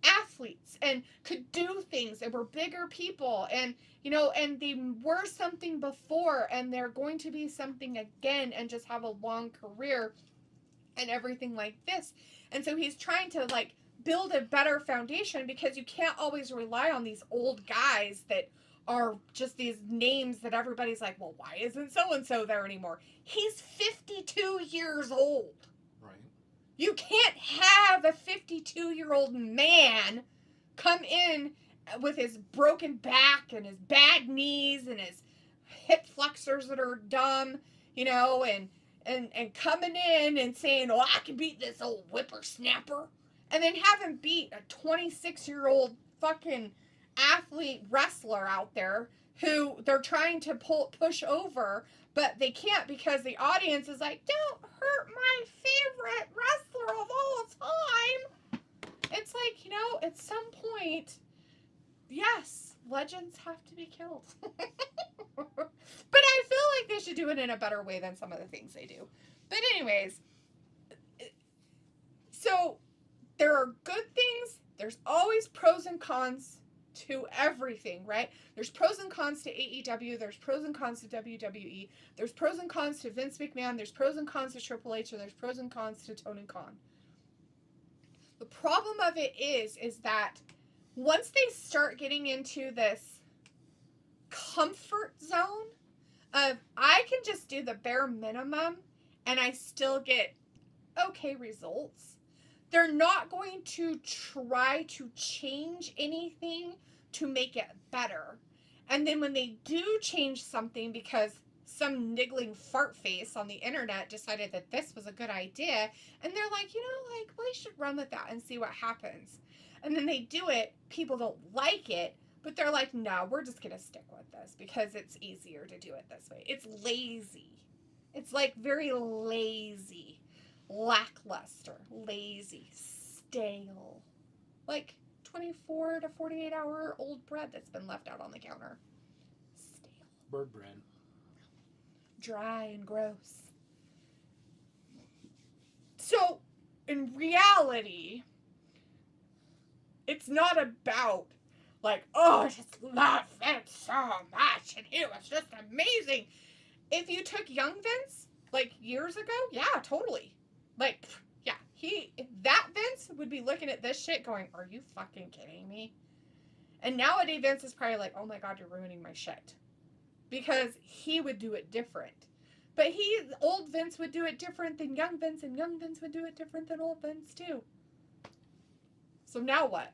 athletes and could do things and were bigger people and and they were something before and they're going to be something again and just have a long career and everything like this. And so he's trying to like build a better foundation, because you can't always rely on these old guys that are just these names that everybody's like, well, why isn't so-and-so there anymore? He's 52 years old.
Right.
You can't have a 52-year-old man come in with his broken back and his bad knees and his hip flexors that are dumb, and coming in and saying, "Oh, I can beat this old whippersnapper," and then have him beat a 26-year-old fucking athlete wrestler out there who they're trying to push over, but they can't because the audience is like, "Don't hurt my favorite wrestler of all time." It's like, at some point, yes, legends have to be killed. But I feel like they should do it in a better way than some of the things they do. But anyways, so there are good things. There's always pros and cons to everything, right? There's pros and cons to AEW. There's pros and cons to WWE. There's pros and cons to Vince McMahon. There's pros and cons to Triple H. And there's pros and cons to Tony Khan. The problem of it is that once they start getting into this comfort zone of, I can just do the bare minimum and I still get okay results, they're not going to try to change anything to make it better. And then when they do change something because some niggling fart face on the internet decided that this was a good idea, and they're like, we should run with that and see what happens. And then they do it, people don't like it, but they're like, no, we're just going to stick with this because it's easier to do it this way. It's lazy. It's like very lazy, lackluster, lazy, stale. Like 24 to 48 hour old bread that's been left out on the counter. Stale.
Bird bread.
Dry and gross. So, in reality, it's not about like, oh, I just love Vince so much and he was just amazing. If you took young Vince, like years ago, yeah, totally. Like, yeah, that Vince would be looking at this shit going, are you fucking kidding me? And nowadays Vince is probably like, oh my God, you're ruining my shit. Because he would do it different. But old Vince would do it different than young Vince, and young Vince would do it different than old Vince too. So now what?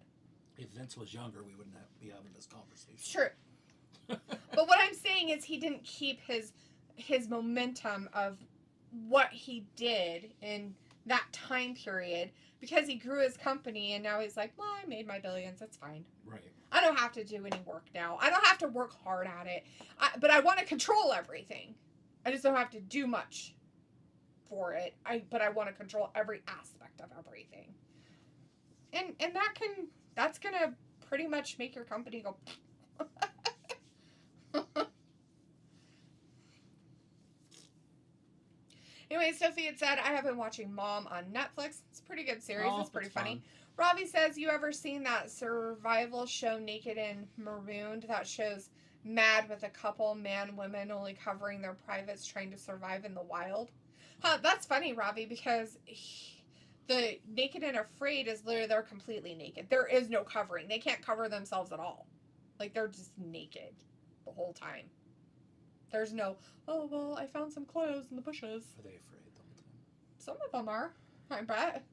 If Vince was younger, we wouldn't be having this conversation.
Sure. But what I'm saying is he didn't keep his momentum of what he did in that time period because he grew his company and now he's like, well, I made my billions. That's fine.
Right.
I don't have to do any work now. I don't have to work hard at it. But I want to control everything. I just don't have to do much for it. But I want to control every aspect of everything. And that's going to pretty much make your company go. Anyway, Sophie had said, I have been watching Mom on Netflix. It's a pretty good series. It's pretty funny. Robbie says, you ever seen that survival show Naked and Marooned? That shows mad with a couple, man, women, only covering their privates trying to survive in the wild. Huh, that's funny, Robbie, because the Naked and Afraid is literally, they're completely naked. There is no covering. They can't cover themselves at all. Like, they're just naked the whole time. There's no, oh, well, I found some clothes in the bushes.
Are they afraid the whole time?
Some of them are, I bet.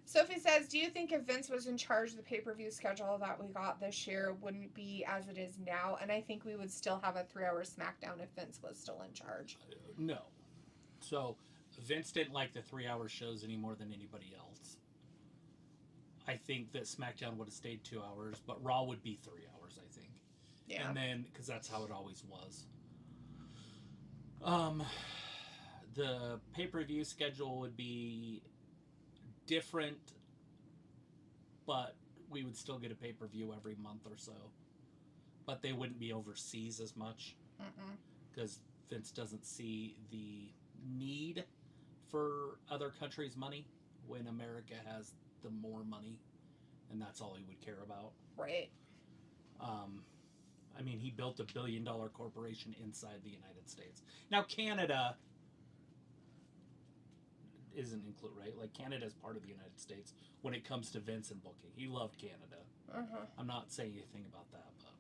Sophie says, do you think if Vince was in charge of the pay-per-view schedule that we got this year wouldn't be as it is now? And I think we would still have a 3-hour SmackDown if Vince was still in charge.
No. So, Vince didn't like the 3-hour shows any more than anybody else. I think that SmackDown would have stayed 2 hours, but Raw would be 3 hours, I think. Yeah. And then, because that's how it always was. The pay-per-view schedule would be different, but we would still get a pay-per-view every month or so. But they wouldn't be overseas as much. Because Vince doesn't see the need for other countries' money when America has the more money, and that's all he would care about.
Right.
I mean, he built $1 billion corporation inside the United States. Now, Canada isn't included, right? Like, Canada is part of the United States when it comes to Vince and booking. He loved Canada. I'm not saying anything about that, but...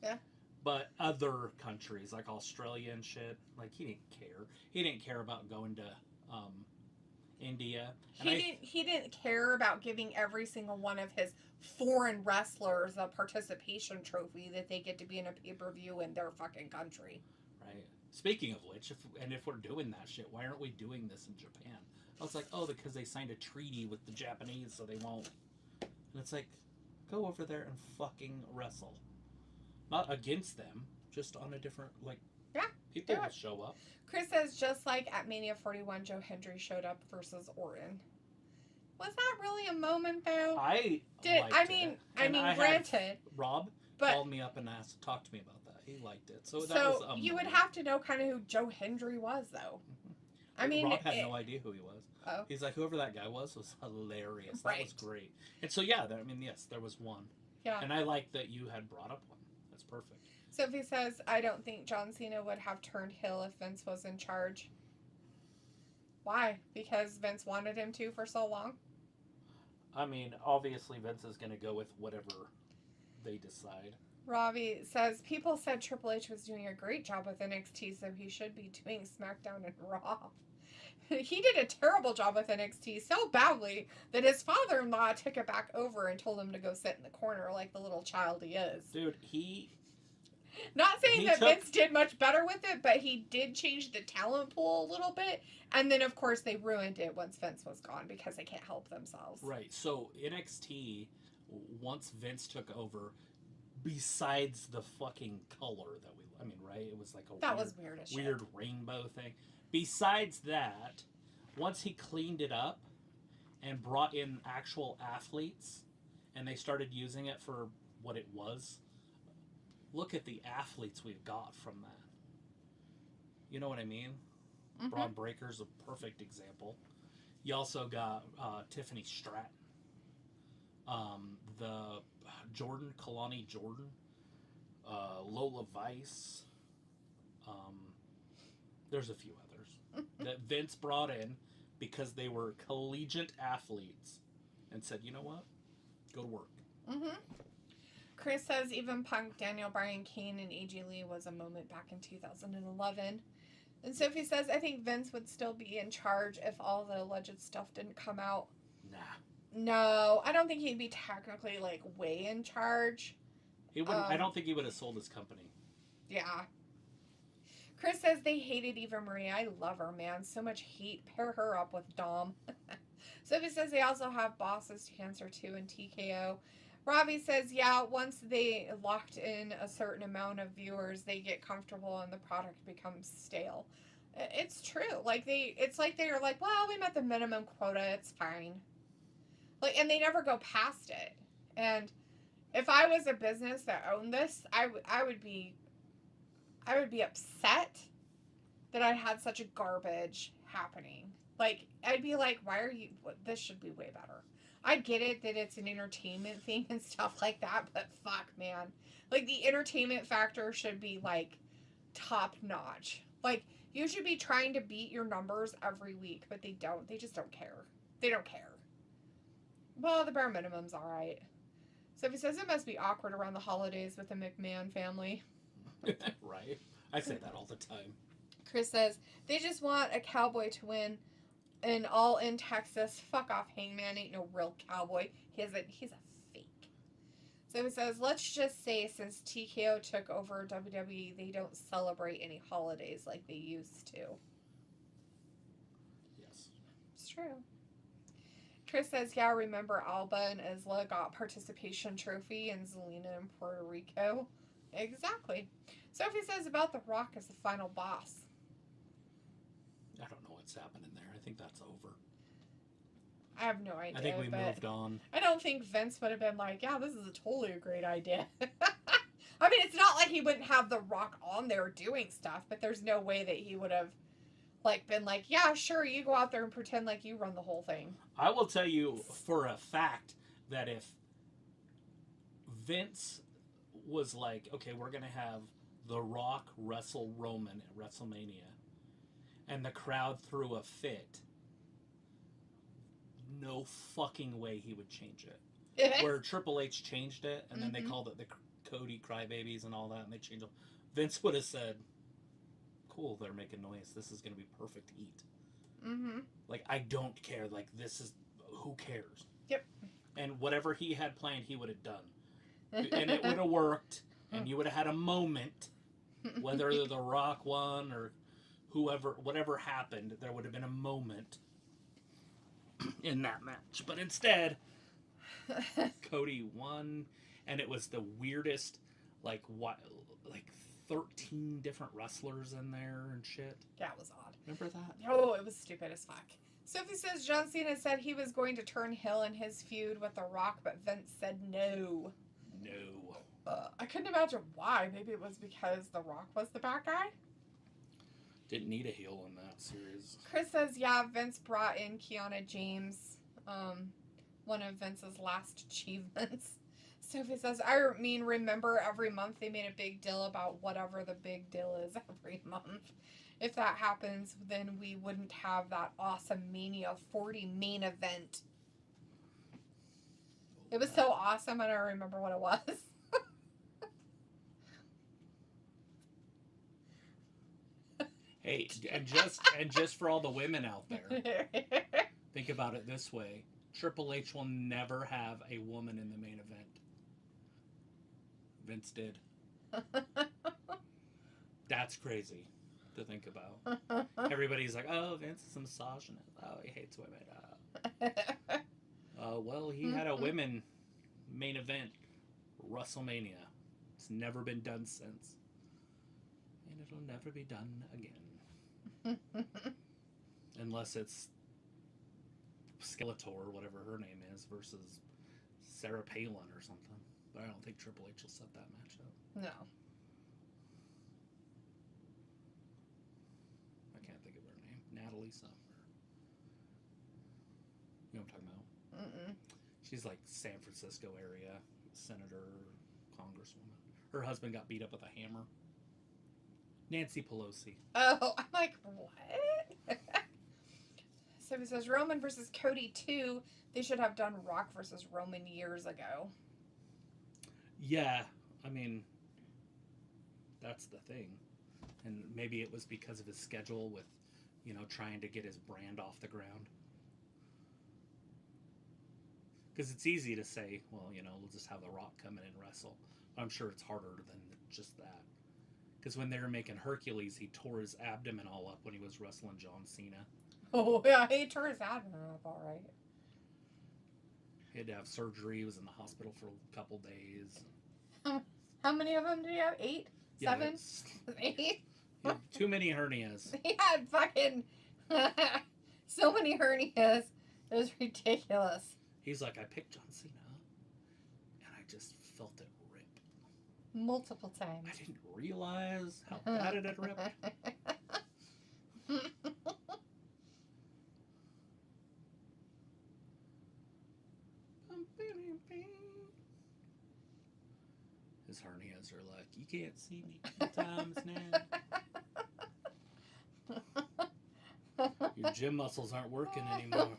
Yeah.
But other countries, like Australia and shit, like, he didn't care. He didn't care about going to India. And
He didn't care about giving every single one of his foreign wrestlers a participation trophy that they get to be in a pay-per-view in their fucking country.
Right. Speaking of which, if we're doing that shit, why aren't we doing this in Japan? I was like, oh, because they signed a treaty with the Japanese, so they won't. And it's like, go over there and fucking wrestle. Not against them, just on a different, like,
yeah,
people will show up.
Chris says, just like at Mania 41, Joe Hendry showed up versus Orton. Was that really a moment, though?
I mean,
granted.
Rob called me up and talked to me about that. He liked it. So that was a
you
moment.
would have to know kind of who Joe Hendry was, though.
I mean, Rob had no idea who he was.
Oh.
He's like, whoever that guy was hilarious.
Right.
That was great. And so, yeah, yes, there was one.
Yeah.
And I like that you had brought up one. That's perfect.
Sophie says, I don't think John Cena would have turned heel if Vince was in charge. Why? Because Vince wanted him to for so long?
I mean, obviously Vince is going to go with whatever they decide.
Robbie says, people said Triple H was doing a great job with NXT, so he should be doing SmackDown and Raw. He did a terrible job with NXT so badly that his father-in-law took it back over and told him to go sit in the corner like the little child he is.
Dude,
Not saying that Vince did much better with it, but he did change the talent pool a little bit. And then, of course, they ruined it once Vince was gone because they can't help themselves.
Right. So, NXT, once Vince took over, besides the fucking color right? It was like a weird rainbow thing. Besides that, once he cleaned it up and brought in actual athletes, and they started using it for what it was, look at the athletes we've got from that. You know what I mean? Mm-hmm. Braun Breaker's a perfect example. You also got Tiffany Stratton. The Kalani Jordan. Lola Vice. There's a few others that Vince brought in because they were collegiate athletes and said, you know what? Go to work.
Mm-hmm. Chris says even Punk, Daniel Bryan, Kane, and AJ Lee was a moment back in 2011. And Sophie says, I think Vince would still be in charge if all the alleged stuff didn't come out.
Nah.
No, I don't think he'd be technically, like, way in charge.
He wouldn't. I don't think he would have sold his company.
Yeah. Chris says they hated Eva Marie. I love her, man. So much hate. Pair her up with Dom. Sophie says they also have bosses to answer to in TKO. Robbie says, yeah, once they locked in a certain amount of viewers, they get comfortable and the product becomes stale. It's true. It's like they're like, well, we met the minimum quota. It's fine. Like, and they never go past it. And if I was a business that owned this, I would be upset that I had such a garbage happening. Like, I'd be like, this should be way better. I get it that it's an entertainment thing and stuff like that, but fuck, man. Like, the entertainment factor should be, like, top notch. Like, you should be trying to beat your numbers every week, but they don't. They just don't care. They don't care. Well, the bare minimum's alright. Sophie says it must be awkward around the holidays with the McMahon family.
Right. I say that all the time.
Chris says, they just want a cowboy to win. And all in Texas. Fuck off, Hangman ain't no real cowboy. He's a fake. So it says, let's just say since TKO took over WWE, they don't celebrate any holidays like they used to.
Yes.
It's true. Chris says, yeah, remember Alba and Isla got participation trophy and Zelina in Puerto Rico. Exactly. Sophie says about The Rock as the final boss.
I don't know what's happening there. I think that's over.
I have no idea.
I think we moved on.
I don't think Vince would have been like, yeah, this is totally a great idea. I mean, it's not like he wouldn't have The Rock on there doing stuff, but there's no way that he would have been like, yeah, sure, you go out there and pretend like you run the whole thing.
I will tell you for a fact that if Vince was like, okay, we're going to have The Rock wrestle Roman at WrestleMania, and the crowd threw a fit, no fucking way he would change it. Where Triple H changed it, and then they called it the Cody Crybabies and all that, and they changed it. Vince would have said, cool, they're making noise. This is going to be perfect heat.
Mm-hmm.
Like, I don't care. Like, this is, who cares?
Yep.
And whatever he had planned, he would have done. And it would have worked, and you would have had a moment, whether The Rock won or whoever, whatever happened, there would have been a moment in that match. But instead, Cody won, and it was the weirdest, like, what, like 13 different wrestlers in there and shit.
Yeah, it was odd.
Remember that?
Oh, it was stupid as fuck. Sophie says John Cena said he was going to turn heel in his feud with The Rock, but Vince said no.
No.
I couldn't imagine why. Maybe it was because The Rock was the bad guy?
Didn't need a heel in that series.
Chris says, yeah, Vince brought in Kiana James, one of Vince's last achievements. Sophie says, I mean, remember every month they made a big deal about whatever the big deal is every month. If that happens, then we wouldn't have that awesome Mania 40 main event. It was so awesome, I don't remember what it was.
Hey, and just for all the women out there, think about it this way. Triple H will never have a woman in the main event. Vince did. That's crazy to think about. Everybody's like, oh, Vince is a misogynist. Oh, he hates women. Well, he had a women main event, WrestleMania. It's never been done since. And it'll never be done again. Unless it's Skeletor, whatever her name is, versus Sarah Palin or something. But I don't think Triple H will set that match up.
No.
I can't think of her name. Natalie something. You know what I'm talking about?
Mm-mm.
She's like San Francisco area senator, congresswoman. Her husband got beat up with a hammer. Nancy Pelosi.
Oh, I'm like, what? So he says Roman versus Cody 2. They should have done Rock versus Roman years ago.
Yeah, I mean, that's the thing. And maybe it was because of his schedule with, trying to get his brand off the ground. Because it's easy to say, well, we'll just have The Rock come in and wrestle. I'm sure it's harder than just that. Because when they were making Hercules, he tore his abdomen all up when he was wrestling John Cena.
Oh, yeah, he tore his abdomen up, all right.
He had to have surgery. He was in the hospital for a couple days.
How many of them did he have? 8? 7? 8?
He had too many hernias.
He had fucking so many hernias. It was ridiculous.
He's like, I picked John Cena, and I just felt it rip.
Multiple times.
I didn't realize how bad it had ripped. His hernias are like, you can't see me 2 times now. Your gym muscles aren't working anymore.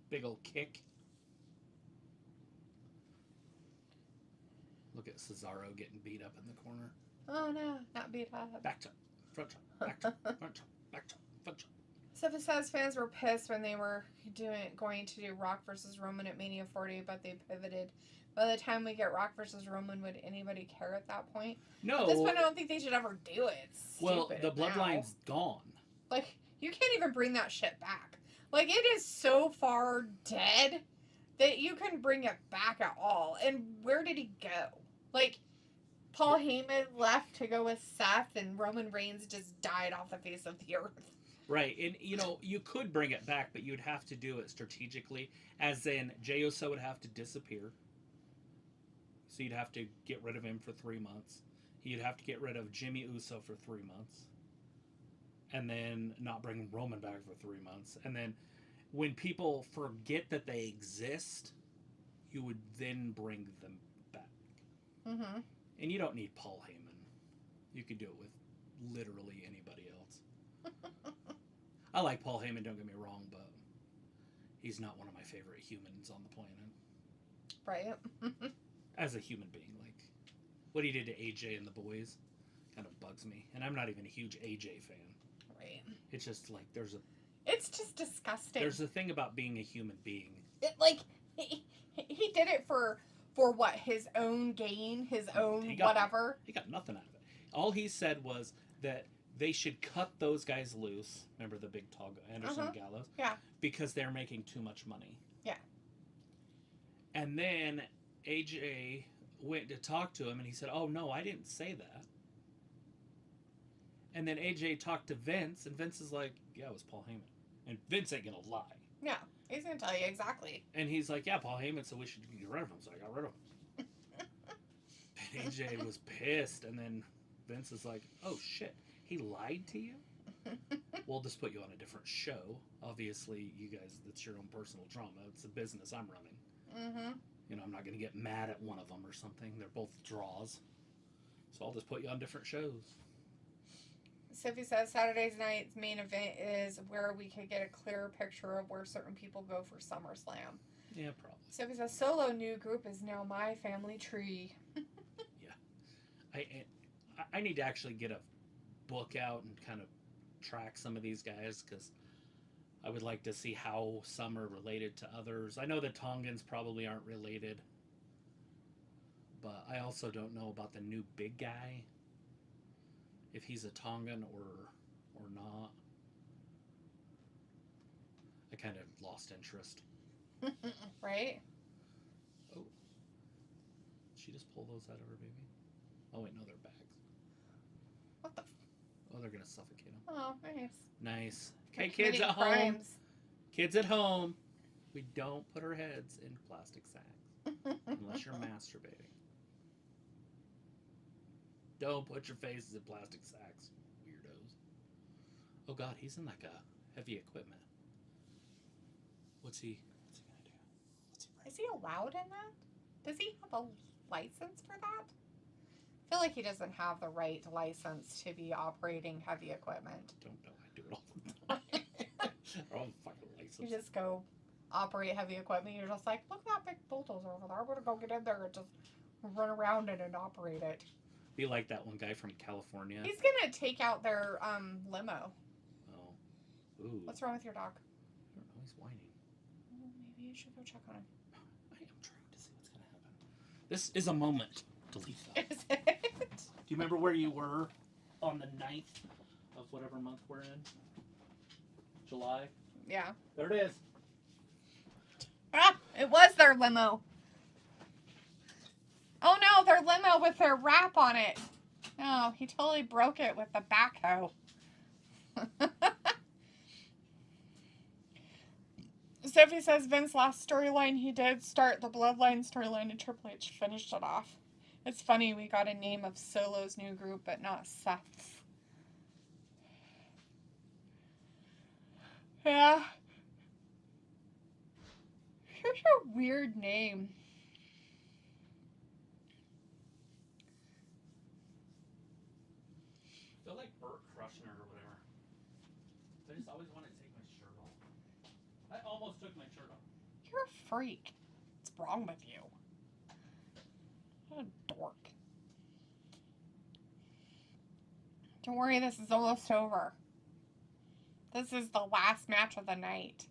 Big old kick. Look at Cesaro getting beat up in the corner.
Oh no, not beat up.
Back chop, front chop, back chop, front chop, back chop, front chop.
Sophie says fans were pissed when they were going to do Rock versus Roman at Mania 40, but they pivoted. By the time we get Rock versus Roman, would anybody care at that point?
No.
At this point, I don't think they should ever do it. It's
well,
stupid
the bloodline's gone.
Like, you can't even bring that shit back. Like, it is so far dead that you can bring it back at all. And where did he go? Like, Paul Heyman left to go with Seth, and Roman Reigns just died off the face of the earth.
Right, and you could bring it back, but you'd have to do it strategically, as in Jey Uso would have to disappear. So you'd have to get rid of him for 3 months. You'd have to get rid of Jimmy Uso for 3 months. And then not bring Roman back for 3 months. And then when people forget that they exist, you would then bring them back.
Mm-hmm.
And you don't need Paul Heyman. You could do it with literally anybody else. I like Paul Heyman, don't get me wrong, but he's not one of my favorite humans on the planet.
Right.
As a human being, like what he did to AJ and the boys kind of bugs me. And I'm not even a huge AJ fan.
Right.
It's just like
It's just disgusting.
There's a thing about being a human being.
He did it for what, his own gain, his own whatever.
He got nothing out of it. All he said was that they should cut those guys loose. Remember the big tall guy, Anderson Gallows?
Yeah.
Because they're making too much money.
Yeah.
And then AJ went to talk to him and he said, "Oh no, I didn't say that." And then AJ talked to Vince and Vince is like, "Yeah, it was Paul Heyman." And Vince ain't gonna lie.
Yeah, he's gonna tell you exactly.
And he's like, "Yeah, Paul Heyman said we should get rid of him," so I got rid of him. And AJ was pissed, and then Vince is like, "Oh shit, he lied to you? We'll just put you on a different show. Obviously, you guys, it's your own personal drama. It's a business I'm running.
Mm-hmm.
You know, I'm not going to get mad at one of them or something. They're both draws. So I'll just put you on different shows."
Sophie says Saturday's night's main event is where we could get a clearer picture of where certain people go for SummerSlam.
Yeah, probably.
Sophie says solo new group is now my family tree.
Yeah. I need to actually get a book out and kind of track some of these guys because I would like to see how some are related to others. I know the Tongans probably aren't related, but I also don't know about the new big guy, if he's a Tongan or not. I kind of lost interest.
Right?
Oh. Did she just pull those out of her baby? Oh wait, no, they're bags.
What the
Oh, they're going to suffocate them.
Oh, nice.
Nice. Okay, kids at home. Kids at home. We don't put our heads in plastic sacks unless you're masturbating. Don't put your faces in plastic sacks, weirdos. Oh God, he's in like a heavy equipment. What's he gonna do?
Is he allowed in that? Does he have a license for that? I feel like he doesn't have the right license to be operating heavy equipment.
Don't know. I do it all the time. Oh, fucking license.
You just go operate heavy equipment. You're just like, look at that big bulldozer over there. I'm gonna go get in there and just run around it and operate it.
Be like that one guy from California.
He's gonna take out their limo.
Oh. Ooh.
What's wrong with your dog?
I don't know. He's whining.
Well, maybe you should go check on him.
I am trying to see what's gonna happen. This is a moment. Delete that.
Is it?
Do you remember where you were on the 9th of whatever month we're in? July?
Yeah.
There it is.
Ah, it was their limo. Oh no, their limo with their wrap on it. No, he totally broke it with the backhoe. Sophie says Vince's last storyline, he did start the Bloodline storyline and Triple H finished it off. It's funny, we got a name of Solo's new group, but not Seth's. Yeah. Such a weird name.
I feel like Burt Crushner or whatever. I just always wanted to take my shirt off. I almost took my shirt off.
You're a freak. What's wrong with you? What a dork. Don't worry, this is almost over. This is the last match of the night.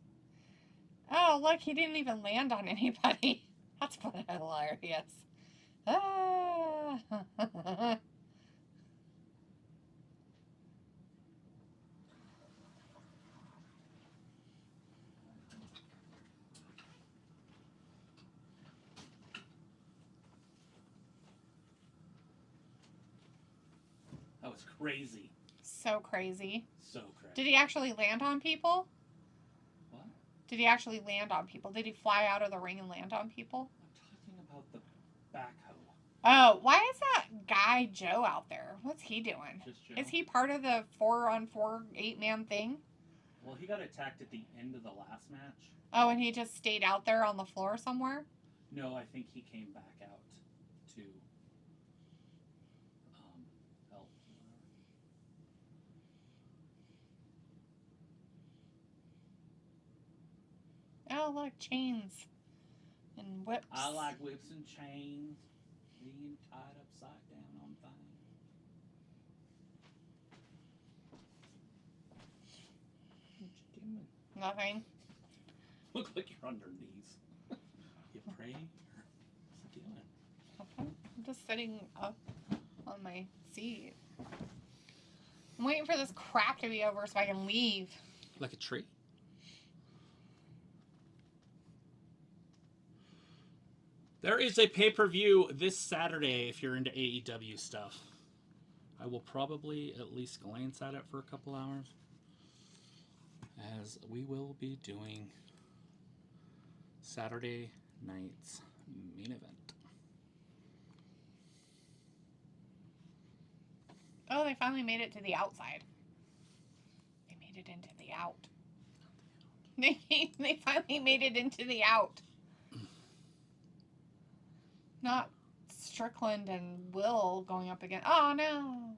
Oh, look, he didn't even land on anybody. That's hilarious. Ah.
That was crazy.
So crazy.
So crazy.
Did he actually land on people?
What?
Did he actually land on people? Did he fly out of the ring and land on people?
I'm talking about the backhoe.
Oh, why is that guy Joe out there? What's he doing?
Just Joe.
Is he part of the 4-on-4 8-man thing?
Well, he got attacked at the end of the last match.
Oh, and he just stayed out there on the floor somewhere?
No, I think he came back out to help.
Oh, look, chains and whips.
I like whips and chains being tied upside down on things. What you doing?
Nothing.
Look like you're on your knees. You praying? What's you doing?
Nothing. I'm just sitting up on my seat. I'm waiting for this crap to be over so I can leave.
Like a tree? There is a pay-per-view this Saturday if you're into AEW stuff. I will probably at least glance at it for a couple hours, as we will be doing Saturday night's main event.
Oh, they finally made it to the outside. They made it into the out. They finally made it into the out. Not Strickland and Will going up again. Oh, no.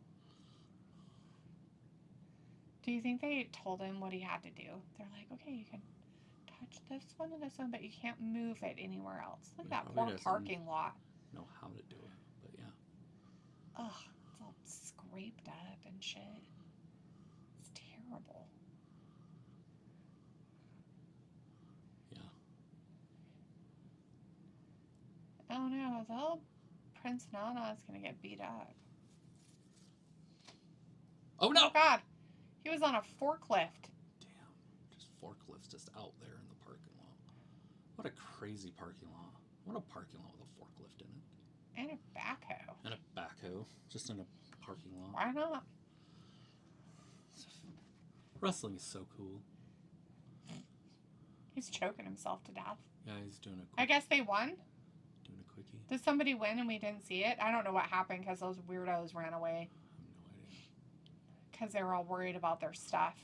Do you think they told him what he had to do? They're like, okay, you can touch this one and this one, but you can't move it anywhere else. Look at that poor parking lot.
Know how to do it, but yeah.
Ugh, it's all scraped up and shit. It's terrible.
Yeah.
Oh no, the old Prince Nana is gonna get beat up.
Oh no!
Oh god, he was on a forklift.
Damn, just forklifts just out there in the parking lot. What a crazy parking lot. What a parking lot with a forklift in it.
And a backhoe.
And a backhoe, just in a parking lot.
Why not?
Wrestling is so cool.
He's choking himself to death.
Yeah, he's doing a
I guess they won?
Doing a quickie.
Did somebody win and we didn't see it? I don't know what happened because those weirdos ran away.
I have no idea.
Because they were all worried about their stuff.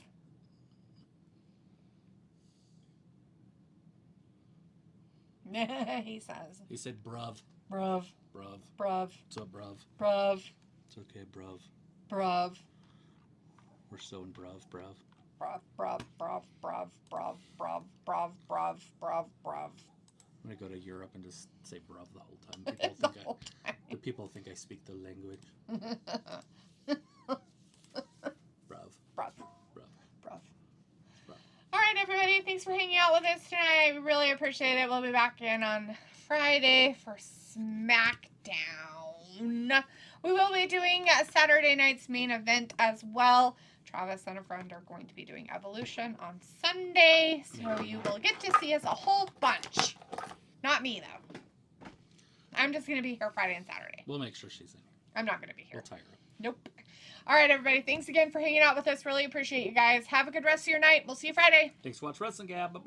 He says.
He said bruv.
Bruv.
Bruv.
Bruv.
What's up, bruv?
Bruv.
It's okay, bruv.
Bruv.
We're so in bruv, bruv.
Bruv, bruv, bruv, bruv, bruv, bruv, bruv, bruv, bruv, bruv.
I'm gonna go to Europe and just say bruv the whole time. The people think I speak the language. Bruv.
Bruv.
Bruv.
Bruv.
Bruv.
All right, everybody. Thanks for hanging out with us tonight. We really appreciate it. We'll be back in on Friday for SmackDown. We will be doing Saturday night's main event as well. Travis and a friend are going to be doing Evolution on Sunday, so you will get to see us a whole bunch. Not me, though. I'm just going to be here Friday and Saturday.
We'll make sure she's in here.
I'm not going to be here.
We'll tie her up.
Nope. All right, everybody. Thanks again for hanging out with us. Really appreciate you guys. Have a good rest of your night. We'll see you Friday.
Thanks for watching Wrestling Gab. Bye-bye.